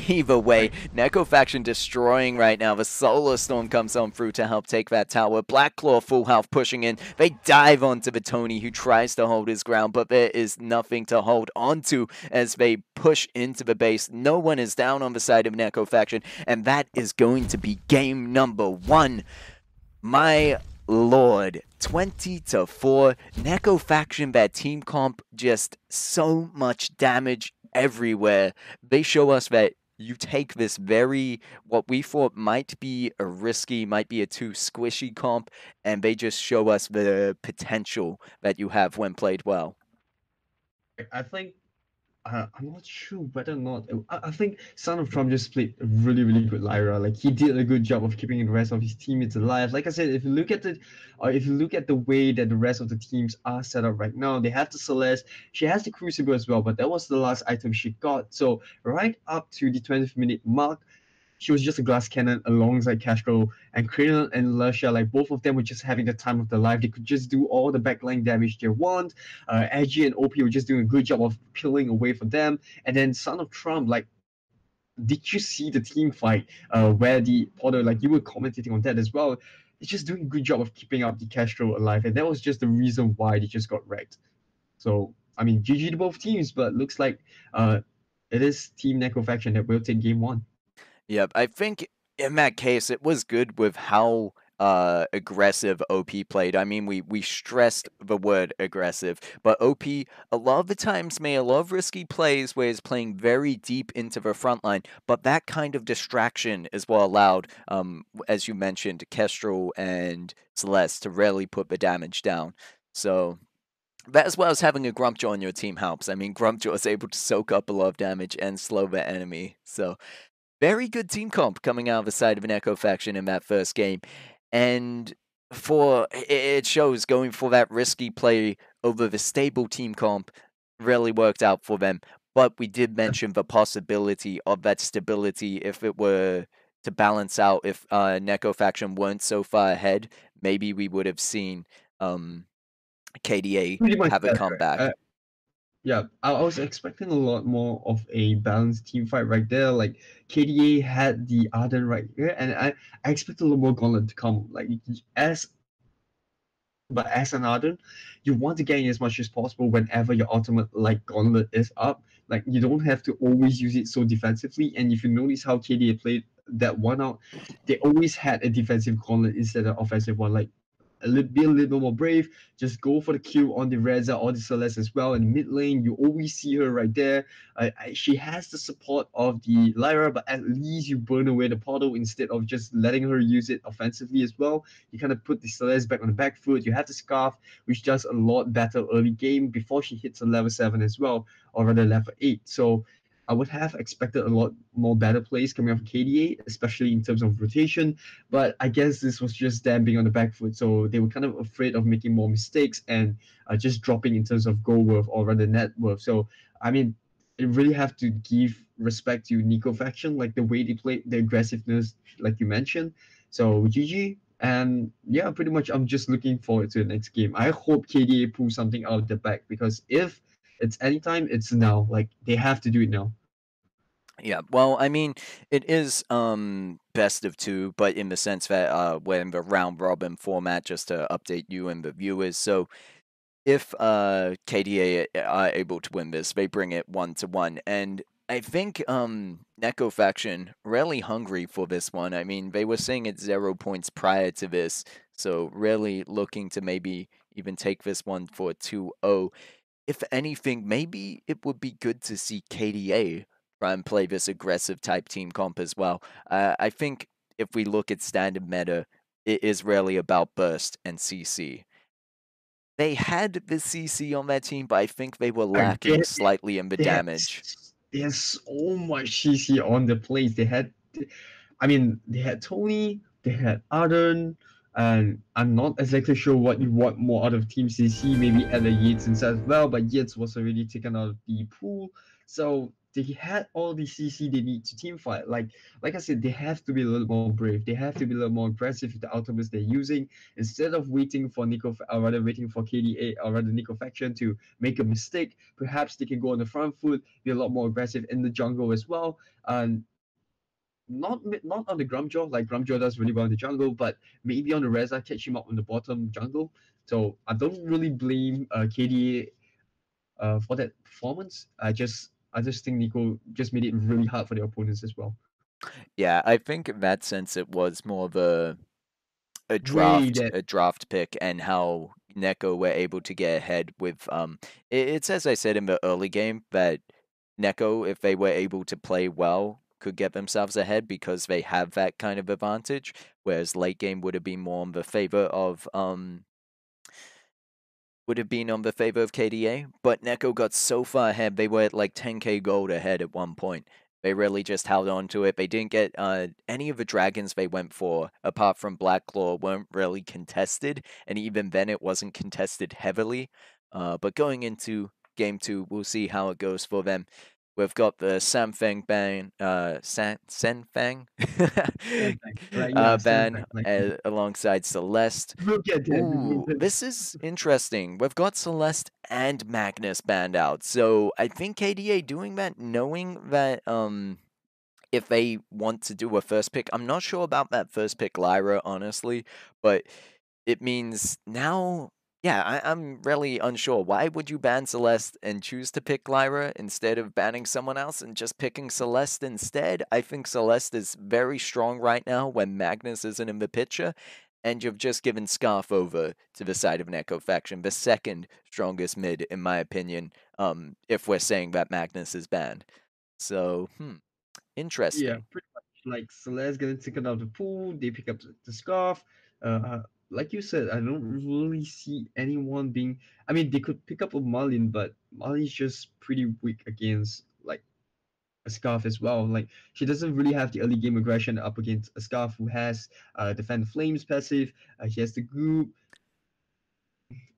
Either way, Neko faction destroying right now. The Solar Storm comes on through to help take that tower. Black Claw full health pushing in. They dive onto the Tony, who tries to hold his ground, but there is nothing to hold onto as they push into the base. No one is down on the side of Neko faction, and that is going to be game number 1. My lord, 20-4. Neko faction, that team comp, just so much damage everywhere. They show us that you take this very, what we thought might be a risky, might be a too squishy comp, and they just show us the potential that you have when played well. I think I'm not sure whether or not I think Son of Trump just played a really, really good Lyra. Like, he did a good job of keeping the rest of his teammates alive. Like I said, if you look at the way that the rest of the teams are set up right now, they have the Celeste, she has the Crucible as well, but that was the last item she got. So right up to the 20th minute mark, she was just a glass cannon alongside Castro, and Crayon and SLlCE, like, both of them were just having the time of their life. They could just do all the backline damage they want. Edgy and OP were just doing a good job of peeling away for them. And then Son of Trump, like, did you see the team fight where the Porter, like, you were commentating on that as well. It's just doing a good job of keeping up the Castro alive, and that was just the reason why they just got wrecked. So, I mean, GG to both teams, but looks like it is Team Neko faction that will take game 1. Yep, I think in that case, it was good with how aggressive OP played. I mean, we stressed the word aggressive, but OP, a lot of the times, made a lot of risky plays where he's playing very deep into the front line, but that kind of distraction is what allowed, as you mentioned, Kestrel and Celeste to really put the damage down. So that, as well as having a Grumpjaw on your team, helps. I mean, Grumpjaw is able to soak up a lot of damage and slow the enemy. So very good team comp coming out of the side of an Neko faction in that first game. And it shows going for that risky play over the stable team comp really worked out for them. But we did mention the possibility of that stability if it were to balance out. If Neko faction weren't so far ahead, maybe we would have seen KDA have a comeback. Yeah, I was expecting a lot more of a balanced team fight right there. Like, KDA had the Arden right here, and I expect a little more Gauntlet to come. Like, as But as an Arden, you want to gain as much as possible whenever your ultimate like gauntlet is up. Like you don't have to always use it so defensively. And if you notice how KDA played that one out, they always had a defensive gauntlet instead of offensive one. Like be a little more brave. Just go for the kill on the Reza or the Celeste as well. In mid lane, you always see her right there. She has the support of the Lyra, but at least you burn away the portal instead of just letting her use it offensively as well. You kind of put the Celeste back on the back foot. You have the Scarf, which does a lot better early game before she hits a level 7 as well, or rather level 8. So I would have expected a lot more better plays coming out of KDA, especially in terms of rotation. But I guess this was just them being on the back foot, so they were kind of afraid of making more mistakes and just dropping in terms of goal worth or rather net worth. So I mean, you really have to give respect to Neko faction, like the way they played, the aggressiveness, like you mentioned. So GG. And yeah, pretty much I'm just looking forward to the next game. I hope KDA pulls something out of the bag because if it's anytime, it's now. Like they have to do it now. Yeah, well, I mean, it is best of two, but in the sense that we're in the round robin format, just to update you and the viewers. So if KDA are able to win this, they bring it 1-1, and I think Neko faction really hungry for this one. I mean, they were saying it's 0 points prior to this, so really looking to maybe even take this one for 2-0. If anything, maybe it would be good to see KDA try and play this aggressive type team comp as well. I think if we look at standard meta, it is really about burst and CC. They had the CC on their team, but I think they were lacking Again, slightly in the damage. there's so much CC on the place. I mean, they had Tony, they had Arden, and I'm not exactly sure what you want more out of Team CC. Maybe add a Yates inside as well, but Yates was already taken out of the pool. So they had all the CC they need to team fight. Like I said, they have to be a little more brave. They have to be a little more aggressive with the ultimates they're using instead of waiting for Nico, or rather waiting for KDA or rather Nico faction to make a mistake. Perhaps they can go on the front foot, be a lot more aggressive in the jungle as well. And not on the Grumjaw, like Grumjaw does really well in the jungle, but maybe on the Reza, catch him up on the bottom jungle. So I don't really blame KDA for that performance. I just think Nico just made it really hard for the opponents as well. Yeah, I think in that sense it was more of a Way draft that a draft pick and how Neko were able to get ahead with it's as I said in the early game that Neko, if they were able to play well, could get themselves ahead because they have that kind of advantage, whereas late game would have been more in the favor of KDA, but Neko got so far ahead, they were at like 10k gold ahead at one point. They really just held on to it. They didn't get any of the dragons they went for, apart from Black Claw, weren't really contested, and even then it wasn't contested heavily. But going into game two, we'll see how it goes for them. We've got the Samfeng ban, Senfeng Stand ban back, like alongside Celeste. we'll get there. We will Ooh, get this is interesting. We've got Celeste and Magnus banned out. So I think KDA doing that knowing that if they want to do a first pick, I'm not sure about that first pick Lyra, honestly, but it means now yeah, I'm really unsure. Why would you ban Celeste and choose to pick Lyra instead of banning someone else and just picking Celeste instead? I think Celeste is very strong right now when Magnus isn't in the picture, and you've just given Scarf over to the side of Neko faction, the second strongest mid, in my opinion, if we're saying that Magnus is banned. So, Yeah, interesting. pretty much. Like Celeste getting taken out of the pool, they pick up the scarf. Like you said, I don't really see anyone being. I mean, they could pick up a Marlin, but Marlin's just pretty weak against like a scarf as well. Like she doesn't really have the early game aggression up against a scarf who has defend flames passive. He has the group.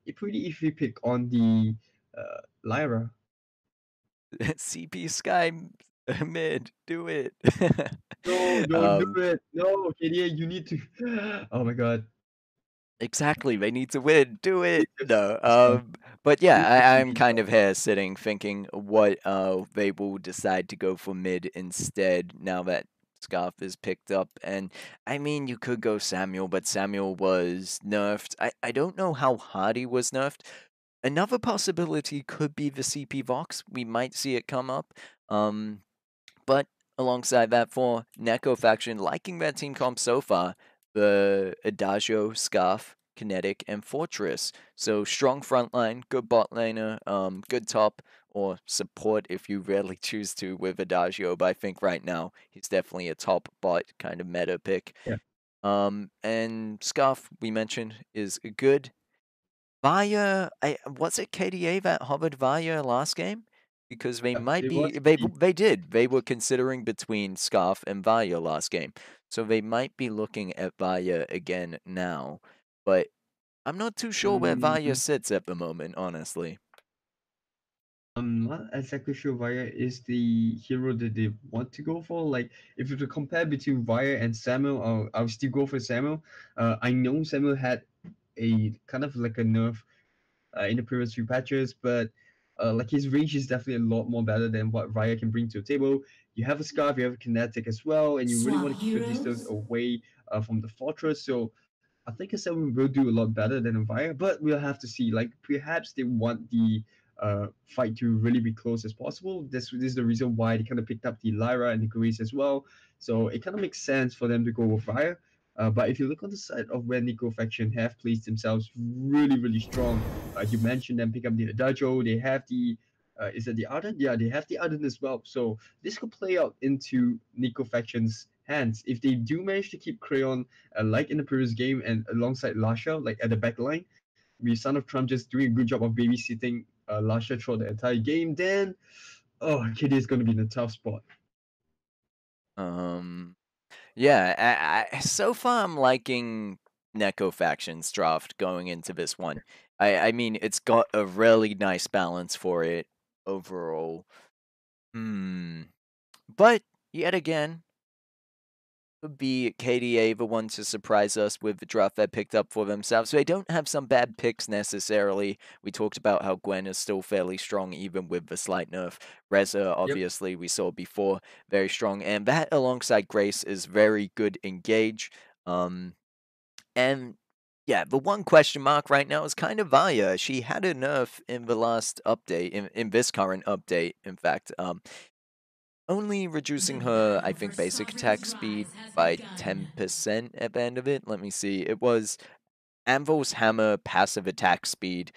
A pretty easy pick on the Lyra. CP Sky mid, do it. No, don't do um, it. No, KDA, you need to. Oh my god. exactly, they need to win, do Please it. just No, the scarf. but yeah, Please just I'm CP kind of here sitting thinking what they will decide to go for mid instead now that Scarf is picked up. And I mean, you could go Samuel, but Samuel was nerfed. I don't know how hard he was nerfed. Another possibility could be the CP Vox. We might see it come up. But alongside that, for Neko faction, liking their team comp so far, the Adagio, Scarf, Kinetic, and Fortress. So strong front line, good bot laner, good top, or support if you really choose to with Adagio. But I think right now he's definitely a top bot kind of meta pick. Yeah. And Scarf, we mentioned, is good. Via, was it KDA that hovered Via last game? Because they might It was be, they were considering between Scarf and Via last game. So they might be looking at Via again now. But I'm not too sure where Via um, sits at the moment, honestly. I'm not exactly sure Vaya is the hero that they want to go for. Like, if you were to compare between Vaya and Samuel, I'll still go for Samuel. I know Samuel had a kind of like a nerf in the previous few patches, but like his range is definitely a lot more better than what Vaya can bring to the table. You have a Scarf, you have a Kinetic as well, and you really Swap want to keep your distance heroes. away from the Fortress. So I think a 7 will do a lot better than a Vire, but we'll have to see. Like, perhaps they want the fight to really be close as possible. This is the reason why they kind of picked up the Lyra and the Grace as well. So it kind of makes sense for them to go with Vire. But if you look on the side of where Neko faction have placed themselves really, really strong, you mentioned them pick up the Adagio. They have the is it the Ardent? Yeah, they have the Ardent as well. So this could play out into Neko faction's hands if they do manage to keep Crayon like in the previous game and alongside Lasha, like at the back line, with Son of Trump just doing a good job of babysitting Lasha throughout the entire game, then KD is going to be in a tough spot. Yeah, so far I'm liking Neko faction's draft going into this one. I mean, it's got a really nice balance for it overall. But yet again, would be KDA the one to surprise us with the draft they picked up for themselves. So they don't have some bad picks necessarily. We talked about how Gwen is still fairly strong even with the slight nerf. Reza, Yep. obviously, we saw before, very strong. And that alongside Grace is very good engage. And yeah, the one question mark right now is kind of Vaya. She had a nerf in the last update, in this current update, in fact. Only The reducing her, I battle for think, basic attack Sovereign's speed Rise has by begun. 10% at the end of it. Let me see. It was Anvil's Hammer passive attack speed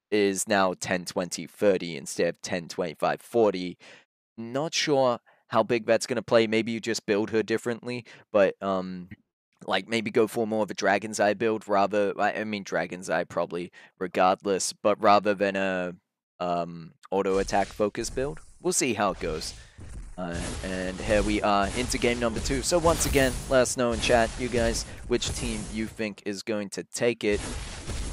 is now 10-20-30 instead of 10-25-40. Not sure how big that's going to play. Maybe you just build her differently, but like maybe go for more of a Dragon's Eye build rather. I mean Dragon's Eye probably regardless, but rather than a auto attack focus build. We'll see how it goes. And here we are into game number 2. So once again, let us know in chat, you guys, which team you think is going to take it.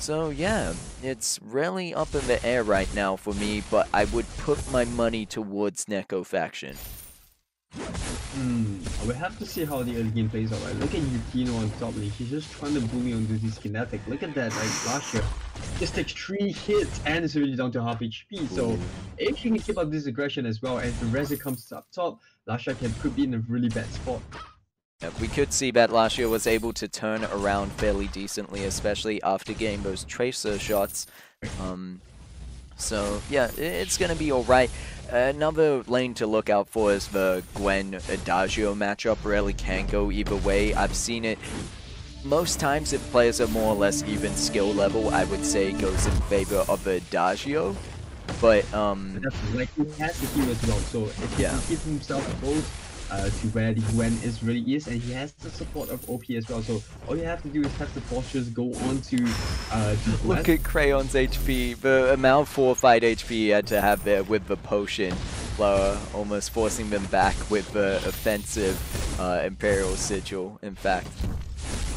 So yeah, it's really up in the air right now for me, but I would put my money towards Neko faction. We have to see how the early game plays out, right? Look at Yukino on top lane. She's just trying to bully onto this Kinetic. Look at that, like last year. Just takes 3 hits and is already down to half HP. So if she can keep up this aggression as well, as the Reza comes up top, Lasha could be in a really bad spot. Yeah, we could see that last year was able to turn around fairly decently, especially after getting those Tracer shots. So yeah, it's going to be alright. Another lane to look out for is the Gwen Adagio matchup. Really can go either way. I've seen it most times if players are more or less even skill level, I would say goes in favor of Adagio. But Definitely, like he has the heal as well, so if he can keep himself close to where the Gwen really is, and he has the support of OP as well. So all you have to do is have the Fortress go on to look at Crayon's HP, the amount 4-fight HP he had to have there with the potion, almost forcing them back with the offensive Imperial Sigil, in fact.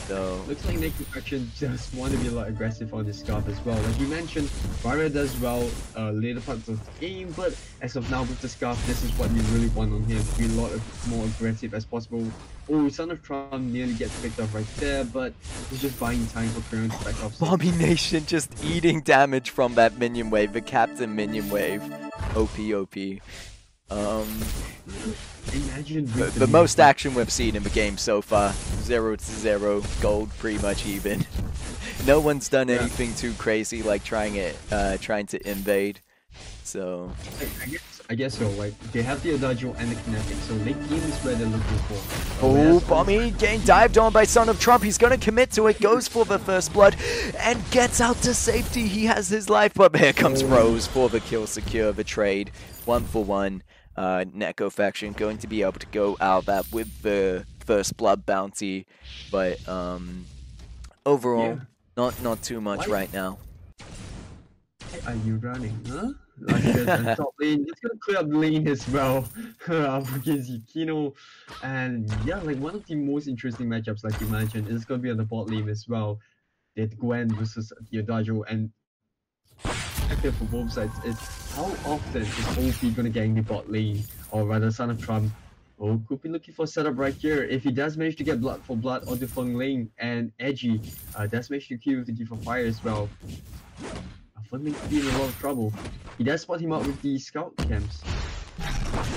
So looks like Neko faction just want to be a lot aggressive on this Scarf as well. Like you mentioned, Varya does well later parts of the game, but as of now with the Scarf, this is what you really want on him, to be a lot more aggressive as possible. Oh, Son of Trump nearly gets picked up right there, but he's just buying time for Crayon to back off. Bobby Nation just eating damage from that minion wave, the Captain minion wave. OP. Imagine with the The lead most from action we've seen in the game so far. 0-0, gold pretty much even. No one's done yeah. anything too crazy like trying to invade. So I guess so. Like they have the Adagio and the kinetic, so late game is where they're looking for. oh, Whereas on the Bommy getting dived on by Son of Trump. He's going to commit to it, goes for the first blood, and gets out to safety. He has his life, but here comes Rose for the kill secure, the trade. 1-for-1. Neko faction going to be able to go out that with the first blood bounty, but overall, yeah. not too much Why right now. are you running, huh? Luscious and top lane. It's gonna clear up the lane as well against Yukino. And yeah, like one of the most interesting matchups, like you mentioned, is gonna be on the bot lane as well. That Gwen versus the Adagio, and active for both sides is how often is OP gonna gang the bot lane, or rather Son of Trump. Oh, could be looking for setup right here. If he does manage to get blood for blood on the Feng lane, and Edgy does manage to kill with the G for fire as well, Feng may be in a lot of trouble. He does spot him out with the scout camps.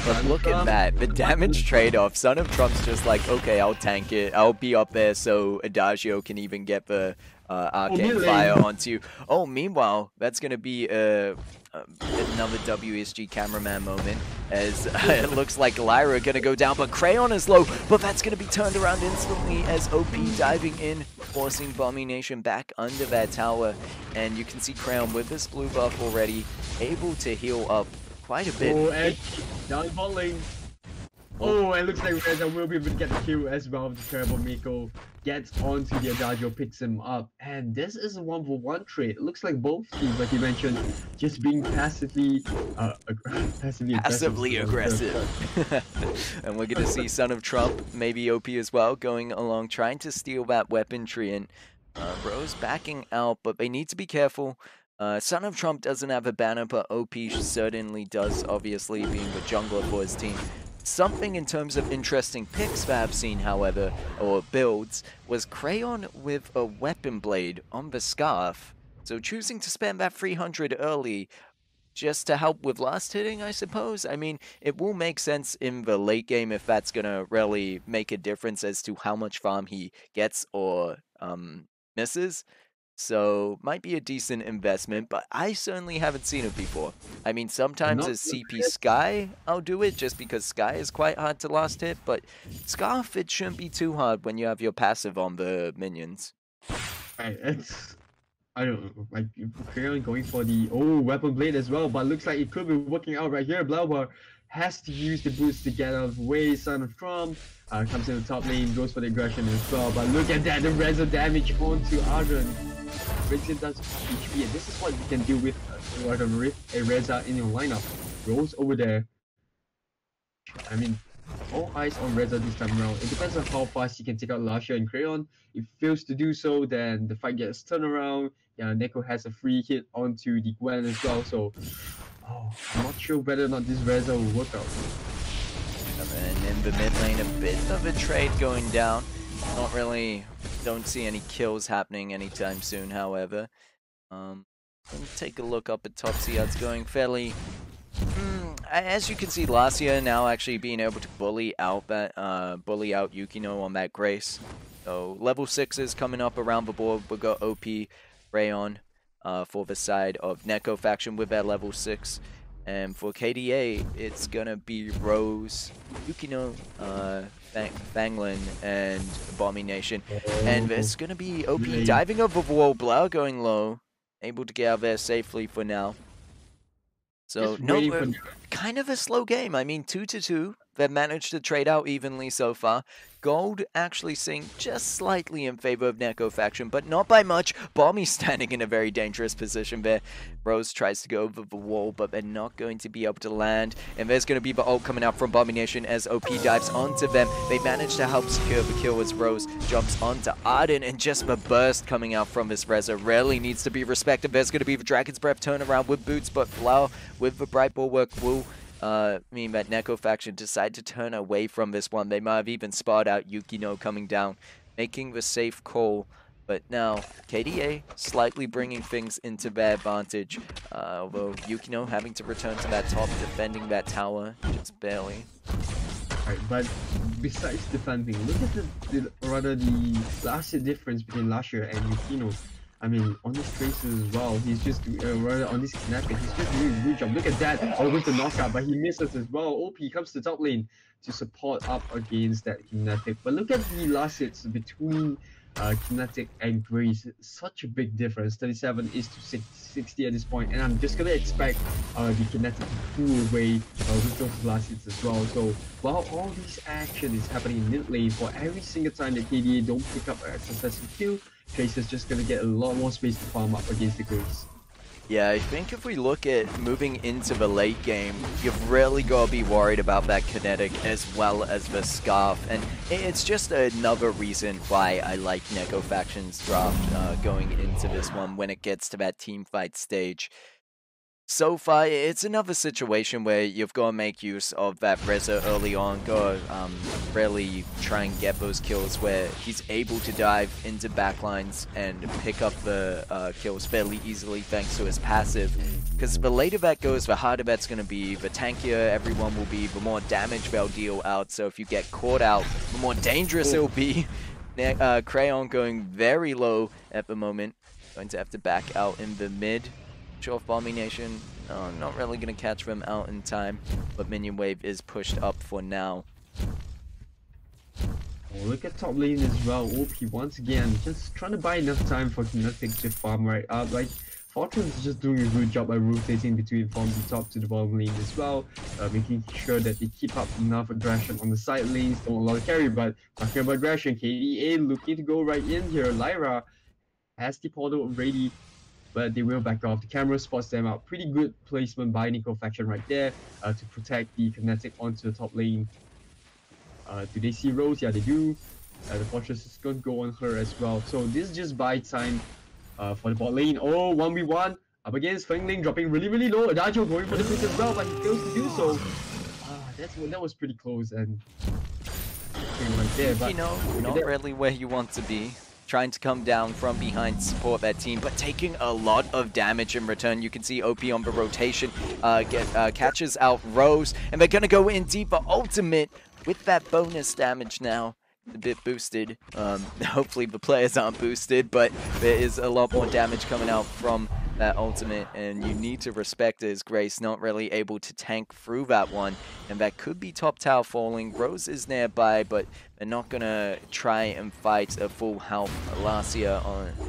But look at that, the damage trade-off. Son of Trump's just like, okay, I'll tank it. I'll be up there so Adagio can even get the arcane fire onto you. Oh, meanwhile, that's going to be another WSG cameraman moment, as it looks like Lyra going to go down, but Crayon is low, but that's going to be turned around instantly as OP diving in, forcing Abomination back under that tower. And you can see Crayon with this blue buff already, able to heal up quite a bit. Oh, Edge down bot lane. Oh, it looks like Reza will be able to get the kill as well. The terrible Miko gets onto the Adagio, picks him up, and this is a 1-for-1 trade. It looks like both teams, like you mentioned, just being passively aggressive. And we're gonna see Son of Trump, maybe OP as well, going along, trying to steal that weaponry, and Rose backing out, but they need to be careful. Son of Trump doesn't have a banner, but OP certainly does, obviously, being the jungler for his team. Something in terms of interesting picks that I've seen, however, or builds, was Crayon with a weapon blade on the scarf. So choosing to spend that 300 early just to help with last hitting, I suppose. I mean, it will make sense in the late game if that's going to really make a difference as to how much farm he gets or misses. So, might be a decent investment, but I certainly haven't seen it before. I mean, sometimes as CP Sky, I'll do it just because Sky is quite hard to last hit, but Scarf, it shouldn't be too hard when you have your passive on the minions. Right, I don't know, like clearly going for the weapon blade as well, but looks like it could be working out right here. Blaubar has to use the boost to get out of the way. Son of Trump comes in the top lane, goes for the aggression as well, but look at that, the Rezo damage onto Arden. Brings it down to HP, and this is what you can do with a Reza in your lineup. Rolls over there. I mean, all eyes on Reza this time around. It depends on how fast he can take out Lasha and Crayon. If he fails to do so, then the fight gets turned around. Yeah, Neko has a free hit onto the Gwen as well, so I'm not sure whether or not this Reza will work out. And in the mid lane, a bit of a trade going down. Not really, don't see any kills happening anytime soon, however. Let's take a look up at top, see how it's going. Fairly, as you can see, Lascia now actually being able to bully out Yukino on that Grace. So level 6 is coming up around the board. We've got OP Rayon for the side of Neko faction with that level 6. And for KDA, it's gonna be Rose, Yukino, Fanglin, and Abomination. And it's gonna be OP diving over the wall, Blau going low, able to get out there safely for now. So, no, kind of a slow game. I mean, 2-2. They've managed to trade out evenly so far. Gold actually seeing just slightly in favor of Neko faction, but not by much. Bommy standing in a very dangerous position there. Rose tries to go over the wall, but they're not going to be able to land. And there's going to be the ult coming out from Abomination as OP dives onto them. They manage to help secure the kill as Rose jumps onto Arden, and just the burst coming out from this Reza really needs to be respected. There's going to be the Dragon's Breath turnaround with boots, but Flower with the Bright Bulwark will mean that Neko faction decide to turn away from this one. They might have even spotted out Yukino coming down, making the safe call But now, KDA slightly bringing things into their advantage, although Yukino having to return to that top, defending that tower, just barely. Right, but besides defending, look at the last year difference between last year and Yukino. I mean, on his traces as well, he's just rather on this kinetic, he's just doing a good job. Look at that, all with the knockout, but he misses as well. OP comes to top lane to support up against that kinetic. But look at the last hits between kinetic and Grace. Such a big difference. 37 is to 60 at this point, and I'm just gonna expect the kinetic to pull away with those last hits as well. So while all this action is happening in mid lane, for every single time that KDA don't pick up a successful kill, Tracer's just gonna get a lot more space to farm up against the Grace. Yeah, I think if we look at moving into the late game, you've really got to be worried about that kinetic as well as the scarf. And it's just another reason why I like Neko Faction's draft going into this one when it gets to that team fight stage. So far, it's another situation where you've got to make use of that Reza early on, got to really try and get those kills where he's able to dive into backlines and pick up the kills fairly easily thanks to his passive. Because the later that goes, the harder that's going to be, the tankier everyone will be, the more damage they'll deal out. So if you get caught out, the more dangerous it'll be. Crayon going very low at the moment, going to have to back out in the mid. Sure, Abomination, not really going to catch them out in time, but Minion Wave is pushed up for now. Oh, look at top lane as well. OP once again, just trying to buy enough time for Kinetic to farm right up. Like, Fortune is just doing a good job by rotating between from the top to the bottom lane as well, making sure that they keep up enough aggression on the side lanes, don't allow the carry. But talking about aggression, KDA looking to go right in here. Lyra has the portal ready, but they will back off. The camera spots them out. Pretty good placement by Neko Faction right there to protect the Kinetic onto the top lane. Do they see Rose? Yeah, they do. The Fortress is going to go on her as well. So this just buy time for the bot lane. Oh, 1v1 up against Feng Ling, dropping really, really low. Adagio going for the pick as well, but he fails to do so. That was pretty close and right there. But you know, not really where you want to be. Trying to come down from behind to support that team, but taking a lot of damage in return. You can see OP on the rotation catches out Rose, and they're going to go in deeper. Ultimate with that bonus damage now. A bit boosted. Hopefully the players aren't boosted, but there is a lot more damage coming out from that ultimate, and you need to respect it as Grace not really able to tank through that one, and that could be top tower falling. Rose is nearby, but they're not gonna try and fight a full health SLlCE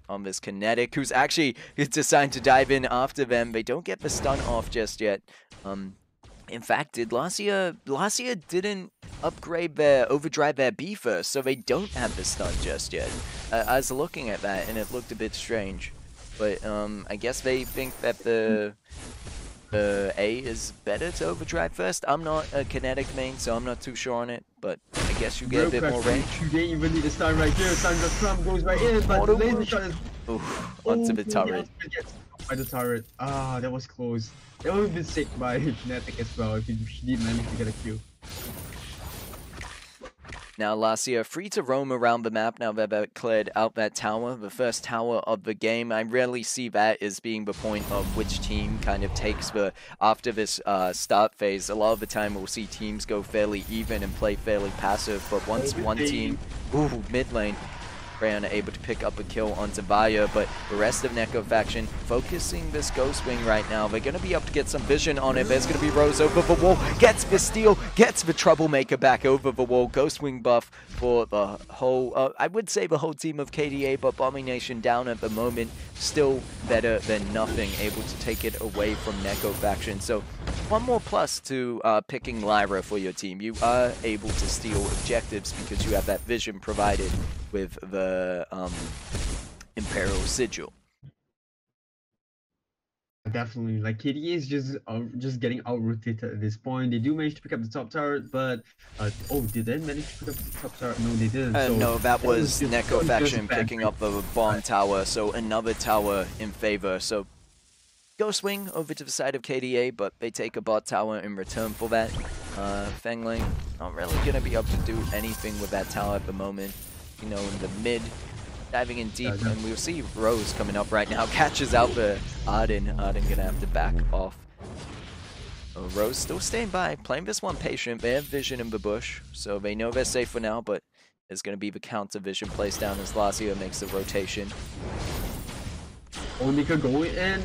on this kinetic, who's actually decided to dive in after them. They don't get the stun off just yet. In fact, SLlCE didn't upgrade their overdrive their B first, so they don't have the stun just yet. I was looking at that and it looked a bit strange, but I guess they think that the A is better to overdrive first. I'm not a kinetic main, so I'm not too sure on it, but I guess you get a bit more range. You didn't even need the stun right here. Sandra Trump goes right in, but the laser shot is onto the turret. By the turret. Ah, that was close. That would have been sick by Kinetic as well if she did manage to get a kill. Now SLlCE free to roam around the map now that they've cleared out that tower, the first tower of the game. I rarely see that as being the point of which team kind of takes the, after this start phase. A lot of the time we'll see teams go fairly even and play fairly passive, but once one team, mid lane, Crayon able to pick up a kill onto Vaya, but the rest of Neko Faction focusing this Ghost Wing right now. They're going to be able to get some vision on it. There's going to be Rose over the wall, gets the steal, gets the Troublemaker back over the wall. Ghost Wing buff for the whole, I would say the whole team of KDA, but Abomination down at the moment. Still better than nothing, able to take it away from Neko Faction. So one more plus to picking Lyra for your team. You are able to steal objectives because you have that vision provided with the Imperial Sigil. Definitely, like KDA is just getting out-rotated at this point. They do manage to pick up the top turret, but oh, did they manage to pick up the top turret? No, they didn't. So no, that was Neko Faction picking up the bomb tower, so another tower in favor. So Ghost Wing over to the side of KDA, but they take a bot tower in return for that. Feng Ling not really gonna be able to do anything with that tower at the moment. You know, in the mid, diving in deep, Yeah. and we'll see Rose coming up right now. Catches out the Arden. Arden gonna have to back off. Oh, Rose still staying by, playing this one patient. They have vision in the bush, so they know they're safe for now, but there's gonna be the counter vision placed down as SLlCE makes the rotation. Oh, Neko going in,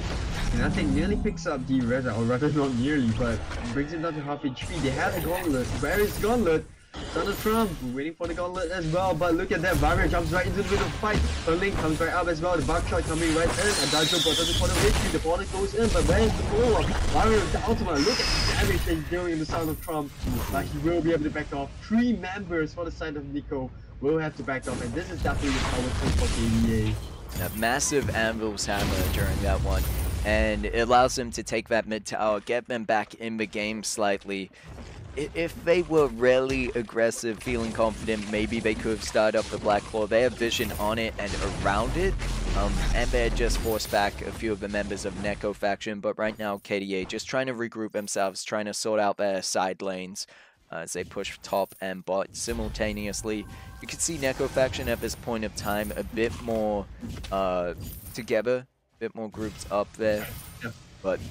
and I think nearly picks up the Reza, or rather not nearly, but brings him down to half HP. They have the Gauntlet. Where is Gauntlet? Son of Trump waiting for the Gauntlet as well, but look at that, Varya jumps right into the middle of the fight. Her Link comes right up as well, the buckshot coming right in, and Dajo got the corner victory, the opponent goes in, but where's the follow-up? Varya with the ultimate, look at the damage that he's dealing in the Son of Trump, but he will be able to back off. 3 members for the side of Neko will have to back off, and this is definitely the power point for KDA. A massive Anvil's Hammer during that one, and it allows them to take that mid tower, get them back in the game slightly. If they were really aggressive, feeling confident, maybe they could have started up the Black Claw. They have vision on it and around it, and they had just forced back a few of the members of Neko faction, but right now KDA just trying to regroup themselves, trying to sort out their side lanes as they push top and bot simultaneously. You can see Neko faction at this point of time a bit more together, a bit more grouped up there, but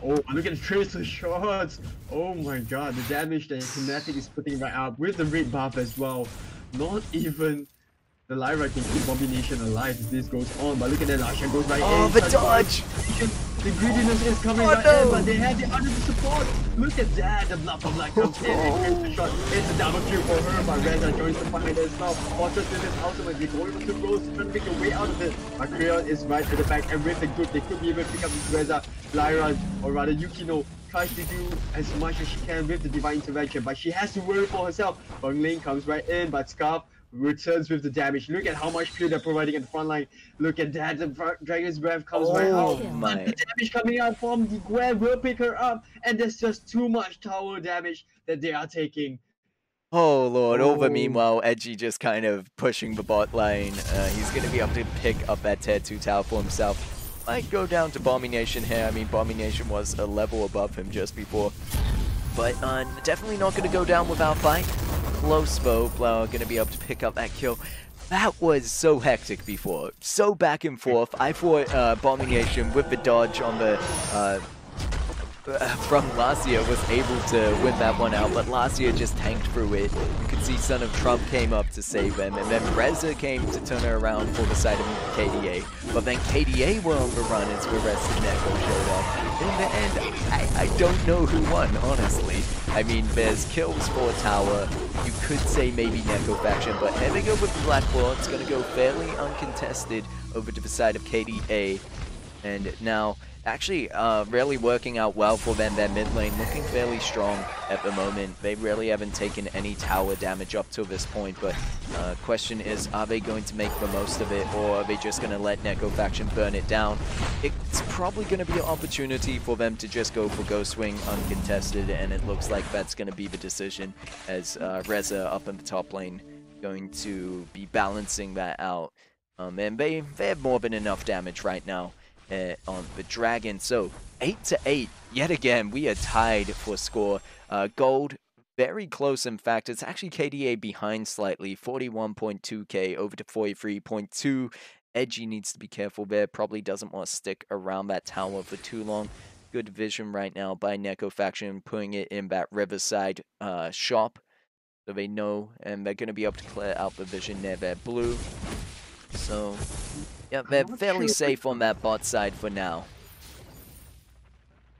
oh, look at the tracer shots! Oh my god, the damage that Kinetic is putting right up with the red buff as well. Not even the Lyra can keep Combination alive if this goes on, but look at that, Lasha goes right in. Oh, the dodge! The greediness is coming right in, but they have the other support. Look at that, the blood for blood comes in and hits the shot. It's a double kill for her, but Reza joins the fight as well. Fortress with his ultimate, they go over to Rose, trying to make a way out of it. But Creon is right at the back, and with the good, they could be able to pick up this Reza. Lyra, or rather Yukino, tries to do as much as she can with the Divine Intervention, but she has to worry for herself. Bang Ling comes right in, but Scarf returns with the damage. Look at how much clear they're providing at the front line. Look at that, the Dragon's Breath comes right out. But the damage coming out from the Gwen will pick her up, and there's just too much tower damage that they are taking. Oh lord, over meanwhile, Edgy just kind of pushing the bot lane. He's going to be able to pick up that tier 2 tower for himself. Might go down to Bombination here. I mean, Bombination was a level above him just before. But definitely not going to go down without fight. Close though, Blower going to be able to pick up that kill. That was so hectic before, so back and forth. I thought Bombination with the dodge on the from SLlCE was able to win that one out, but SLlCE just tanked through it. You could see Son of Trump came up to save him, and then Reza came to turn her around for the side of KDA. But then KDA were on the run as the rest of Neko showed up. In the end, I don't know who won, honestly. I mean, there's kills for tower. You could say maybe Neko faction, but here they go with the Black Claw. It's going to go fairly uncontested over to the side of KDA. And now, actually, really working out well for them. Their mid lane looking fairly strong at the moment. They really haven't taken any tower damage up to this point, but question is, are they going to make the most of it, or are they just going to let Neko faction burn it down? It's probably going to be an opportunity for them to just go for Ghost Wing uncontested, and it looks like that's going to be the decision, as Reza up in the top lane going to be balancing that out. And they have more than enough damage right now on the Dragon. So 8-8 yet again. We are tied for score. Gold very close. In fact, it's actually KDA behind slightly, 41.2k over to 43.2. Edgy needs to be careful there. Probably doesn't want to stick around that tower for too long. Good vision right now by Neko faction, putting it in that Riverside shop, so they know, and they're going to be able to clear out the vision near their blue. So yeah, they're fairly safe on that bot side for now.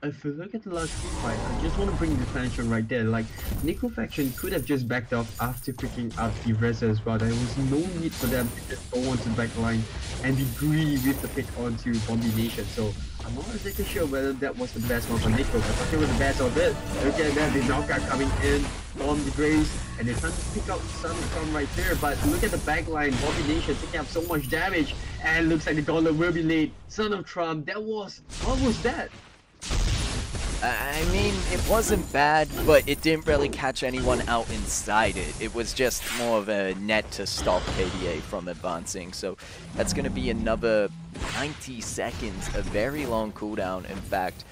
If you look at the last fight, I just want to bring the attention right there. Like, Neko faction could have just backed off after picking up the Reza as well. There was no need for them to just go onto the back line and be greedy with the pick onto Combination. So I'm not exactly sure whether that was the best one for Neko, but I thought it was the best of it. Look at that, the knockout coming in from the Graves, and they're trying to pick up Son from right there, but look at the back line, Combination taking up so much damage, and looks like the Gauntlet will be late. Son of Trump, what was that? I mean, it wasn't bad, but it didn't really catch anyone out inside it. It was just more of a net to stop KDA from advancing. So that's going to be another 90 seconds, a very long cooldown, in fact,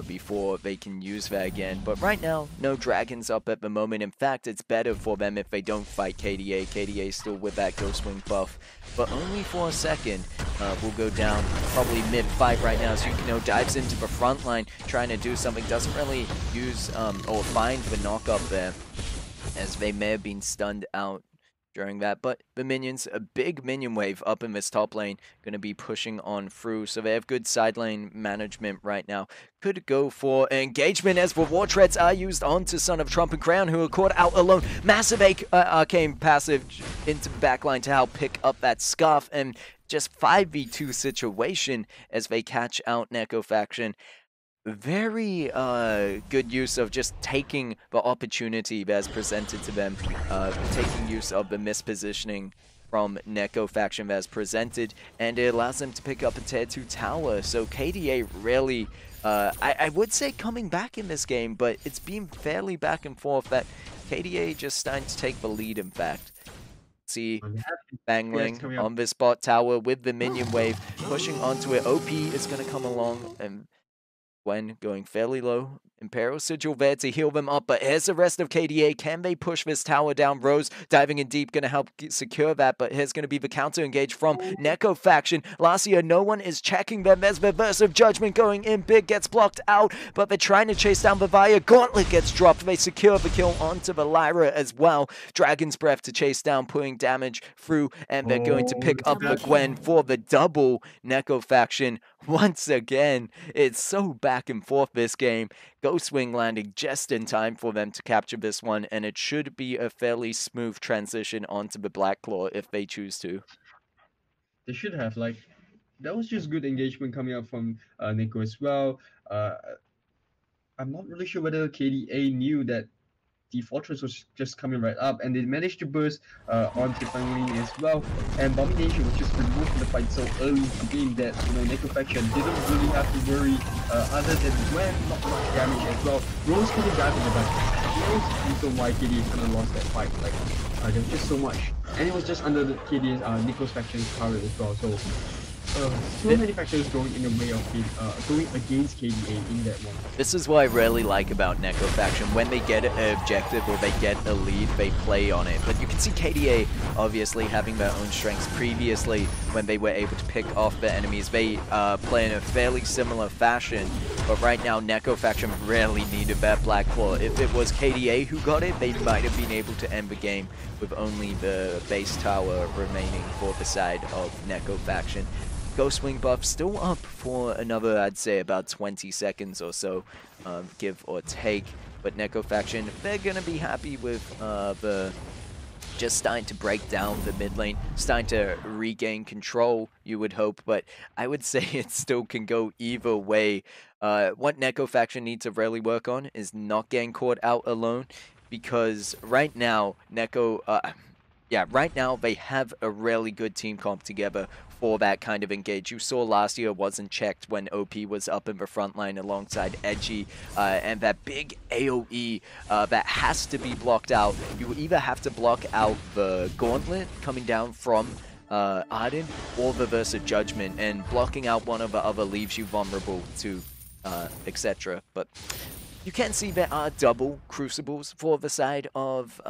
before they can use that again. But right now, no dragons up at the moment. In fact, it's better for them if they don't fight KDA. KDA still with that Ghost Wing buff, but only for a second. Will go down probably mid-fight right now. So Yukino dives into the front line, trying to do something. Doesn't really use or find the knock up there, as they may have been stunned out during that. But the minions, a big minion wave up in this top lane, going to be pushing on through. So they have good side lane management right now. Could go for engagement as the war treads are used onto Son of Trump and Crown, who are caught out alone. Massive arcane passive into the backline to help pick up that scarf, and just 5v2 situation as they catch out Neko faction. Very good use of just taking the opportunity that's presented to them, taking use of the mispositioning from Neko faction that's presented, and it allows them to pick up a tier 2 tower. So KDA really, I would say coming back in this game, but it's been fairly back and forth that KDA just starting to take the lead, in fact. See Bangling on this bot tower with the minion wave, pushing onto it. OP is going to come along, and Gwen going fairly low. Imperial Sigil there to heal them up, but here's the rest of KDA. Can they push this tower down? Rose diving in deep, going to help secure that, but here's going to be the counter engage from Neko faction. LeCE, no one is checking them. There's the Verse of Judgment going in big, gets blocked out, but they're trying to chase down the Vaya. Gauntlet gets dropped. They secure the kill onto the Lyra as well. Dragon's Breath to chase down, putting damage through, and they're going to pick up the Gwen for the double. Neko faction, once again, it's so back and forth this game. Ghost Wing landing just in time for them to capture this one, and it should be a fairly smooth transition onto the Black Claw if they choose to. They should have, like, that was just good engagement coming up from Neko as well. I'm not really sure whether KDA knew that the fortress was just coming right up, and they managed to burst onto Fangling as well. And Domination was just removed from the fight so early in the game that, you know, Neko faction didn't really have to worry other than when not much damage as well. Rose couldn't dive in the back. Rose is the reason why KDA kind of lost that fight. Like, there was just so much, and it was just under the KDA's Neko's faction's power as well. So so many factors going in the way of going against KDA in that one. This is what I really like about Neko faction. When they get an objective or they get a lead, they play on it. But you can see KDA obviously having their own strengths previously when they were able to pick off the enemies. They play in a fairly similar fashion, but right now Neko faction really needed that Black Claw. If it was KDA who got it, they might have been able to end the game with only the base tower remaining for the side of Neko faction. Ghost Wing buff still up for another, I'd say, about 20 seconds or so, give or take. But Neko faction, they're going to be happy with the just starting to break down the mid lane, starting to regain control, you would hope. But I would say it still can go either way. What Neko faction needs to really work on is not getting caught out alone, because right now, right now they have a really good team comp together for that kind of engage. You saw last year wasn't checked when OP was up in the front line alongside Edgy, and that big AoE that has to be blocked out. You either have to block out the Gauntlet coming down from Arden or the Verse of Judgment, and blocking out one of the other leaves you vulnerable to etc. But you can see there are double Crucibles for the side of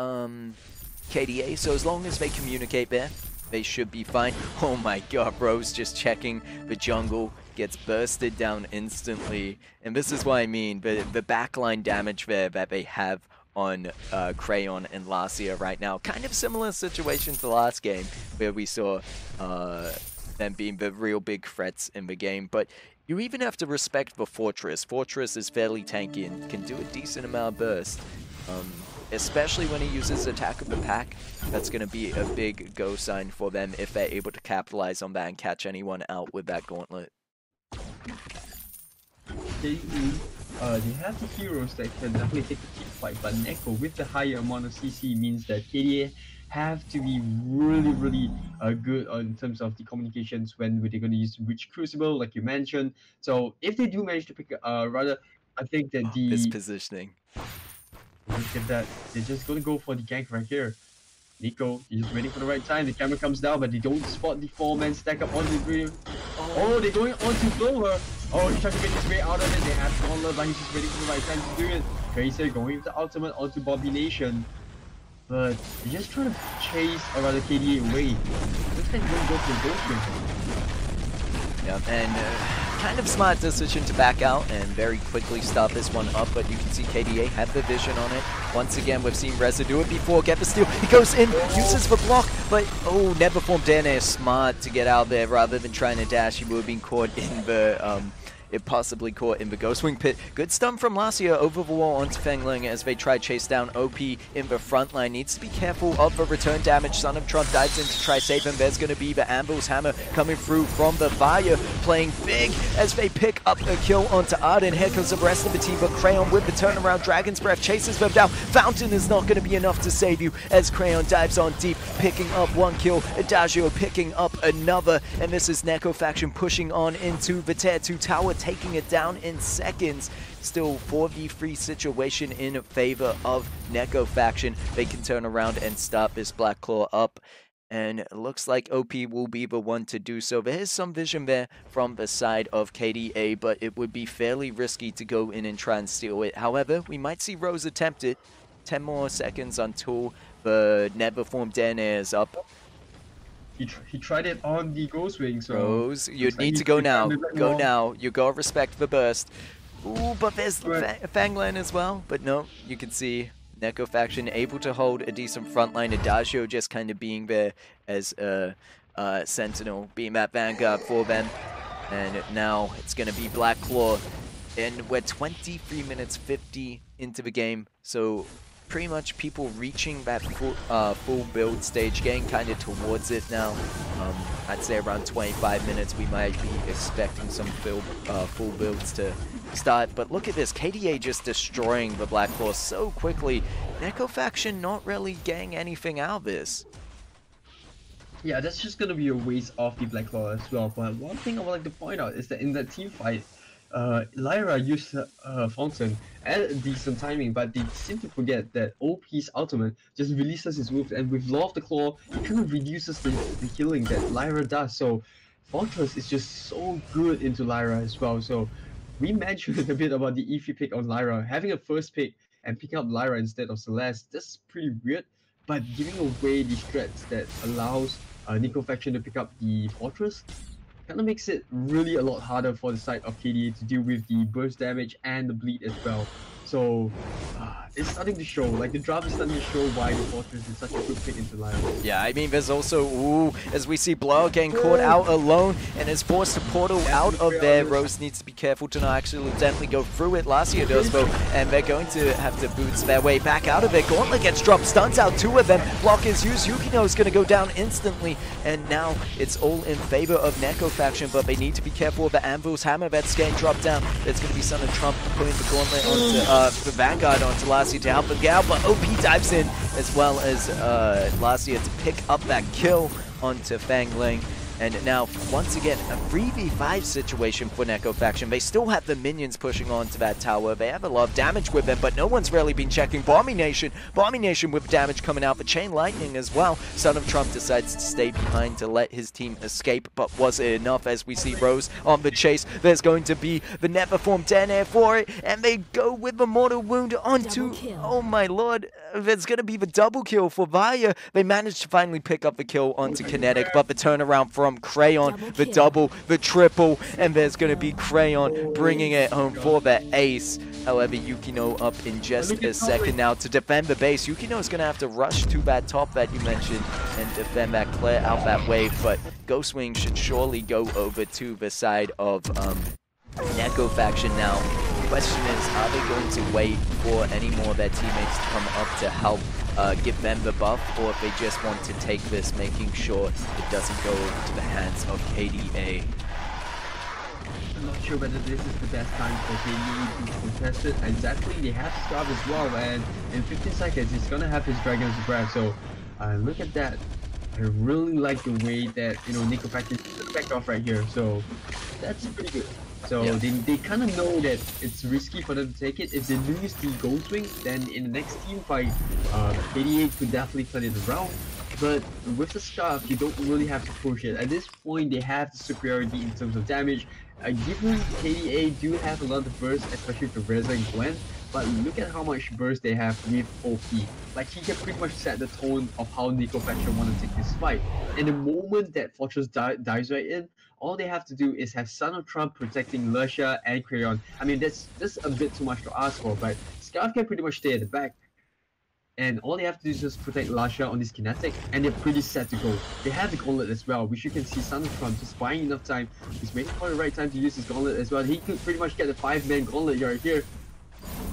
KDA, so as long as they communicate there, they should be fine. Oh my god, Rose just checking the jungle, gets bursted down instantly. And this is what I mean, the backline damage there that they have on Crayon and LeCE right now. Kind of similar situation to last game, where we saw them being the real big threats in the game. But you even have to respect the Fortress. Fortress is fairly tanky and can do a decent amount of burst. Especially when he uses Attack of the Pack. That's going to be a big go sign for them if they're able to capitalize on that and catch anyone out with that Gauntlet. They have the heroes that can definitely take the team fight, but Neko, with the higher amount of CC, means that KDA have to be really good in terms of the communications when they're going to use which Crucible, like you mentioned. So if they do manage to pick rather, I think that This positioning. Look at that. They're just going to go for the gank right here. Neko, he's waiting for the right time. The camera comes down, but they don't spot the 4-man stack up on the green. Oh, they're going on to blow her. Oh, he's trying to make his way out of it. They have Smaller, but he's just waiting for the right time to do it. Tracer going with the ultimate onto Bobby Nation. But they're just trying to chase or rather KDA away. Looks like they're going to go for the ghost ring. Yeah, and kind of smart decision to back out and very quickly start this one up, but you can see KDA have the vision on it. Once again, we've seen Reza do it before, get the steal, he goes in, uses the block, but oh, Neverform Dana is smart to get out there rather than trying to dash. He would have been caught in the possibly caught in the Ghost Wing pit. Good stun from Lacia over the wall onto Fengling as they try chase down OP in the front line. Needs to be careful of the return damage. Son of Trump dives in to try save him. There's going to be the Anvil's Hammer coming through from the Fire, playing big as they pick up a kill onto Arden. Here comes the rest of the team, but Crayon with the turnaround. Dragon's Breath chases them down. Fountain is not going to be enough to save you as Crayon dives on deep, picking up one kill. Adagio picking up another, and this is Neko faction pushing on into the Tier 2 tower, taking it down in seconds. Still 4v3 situation in favor of Neko faction. They can turn around and stop this Black Claw up, and it looks like OP will be the one to do so. There is some vision there from the side of KDA, but it would be fairly risky to go in and try and steal it. However, we might see Rose attempt it. 10 more seconds until the Neverform Den is up. He tried it on the Ghost Wing, so... Rose, you need to go now. Go now. You gotta respect the burst. Ooh, but there's Fanglan as well. But no, you can see Neko faction able to hold a decent front line. Adagio just kind of being there as a sentinel, being that vanguard for them. And now it's gonna be Black Claw. And we're 23 minutes 50 into the game, so pretty much people reaching that full build stage, getting kind of towards it now. I'd say around 25 minutes we might be expecting some full builds to start. But look at this, KDA just destroying the Black Claw so quickly. Neko faction not really getting anything out of this. Yeah, that's just gonna be a waste of the Black Claw as well. But one thing I would like to point out is that in that team fight, Lyra used Fountain at decent timing, but they seem to forget that OP's ultimate just releases his moves, and with Law of the Claw, it kind of reduces the healing that Lyra does. So Fortress is just so good into Lyra as well. So we mentioned a bit about the Eevee pick on Lyra. Having a first pick and picking up Lyra instead of Celeste, that's pretty weird, but giving away the strats that allows Neko faction to pick up the Fortress kind of makes it really a lot harder for the side of KDA to deal with the burst damage and the bleed as well. So it's starting to show, like the draft is starting to show why the Fortress is such a good pick into Lyra. Yeah, I mean there's also, ooh, as we see Blower getting caught out alone and is forced to portal out of there. Rose needs to be careful to not accidentally go through it. Lacia does though, and they're going to have to boots their way back out of it. Gauntlet gets dropped, stuns out two of them. Block is used, Yukino is going to go down instantly, and now it's all in favor of Neko faction, but they need to be careful of the Anvil's Hammer that's getting dropped down. There's going to be Son of Trump putting the Gauntlet onto the Vanguard onto Lacia to help him get out, but OP dives in as well as Lacia to pick up that kill onto Fangling. And now, once again, a 3v5 situation for Neko faction. They still have the minions pushing onto that tower. They have a lot of damage with them, but no one's really been checking Abomination. Abomination with damage coming out, the Chain Lightning as well. Son of Trump decides to stay behind to let his team escape, but was it enough as we see Rose on the chase? There's going to be the Neverform Den for it, and they go with the Mortal Wound onto... Oh my lord, there's going to be the double kill for Vaya. They managed to finally pick up the kill onto Kinetic, but the turnaround from Crayon, the double, the triple, and there's going to be Crayon bringing it home for the ace. However, Yukino up in just a second now to defend the base. Yukino is going to have to rush to that top that you mentioned and defend that, clear out that wave, but Ghost Wing should surely go over to the side of Neko faction now. The question is, are they going to wait for any more of their teammates to come up to help give them the buff, or if they just want to take this, making sure it doesn't go into the hands of KDA? I'm not sure whether this is the best time for KDA to contest it. Exactly, they have Scarf as well, and in 15 seconds he's gonna have his Dragon's Breath. So look at that. I really like the way that, you know, Neko faction backed off right here. So that's pretty good. So Yeah. they kind of know that it's risky for them to take it. If they lose the gold swing, then in the next team fight, KDA could definitely turn it around. But with the scarf, you don't really have to push it. At this point, they have the superiority in terms of damage. Given KDA do have a lot of burst, especially with Reza and Gwen, but look at how much burst they have with OP. Like he can pretty much set the tone of how Neko Faction want to take this fight. And the moment that Fortress dives right in, all they have to do is have Son of Trump protecting Lusha and Crayon. I mean, that's just a bit too much to ask for, but Scarf can pretty much stay at the back. And all they have to do is just protect Lasha on this kinetic, and they're pretty set to go. They have the gauntlet as well, which you can see Son of Trump just buying enough time. He's waiting for the right time to use his gauntlet as well. He could pretty much get the 5-man gauntlet right here.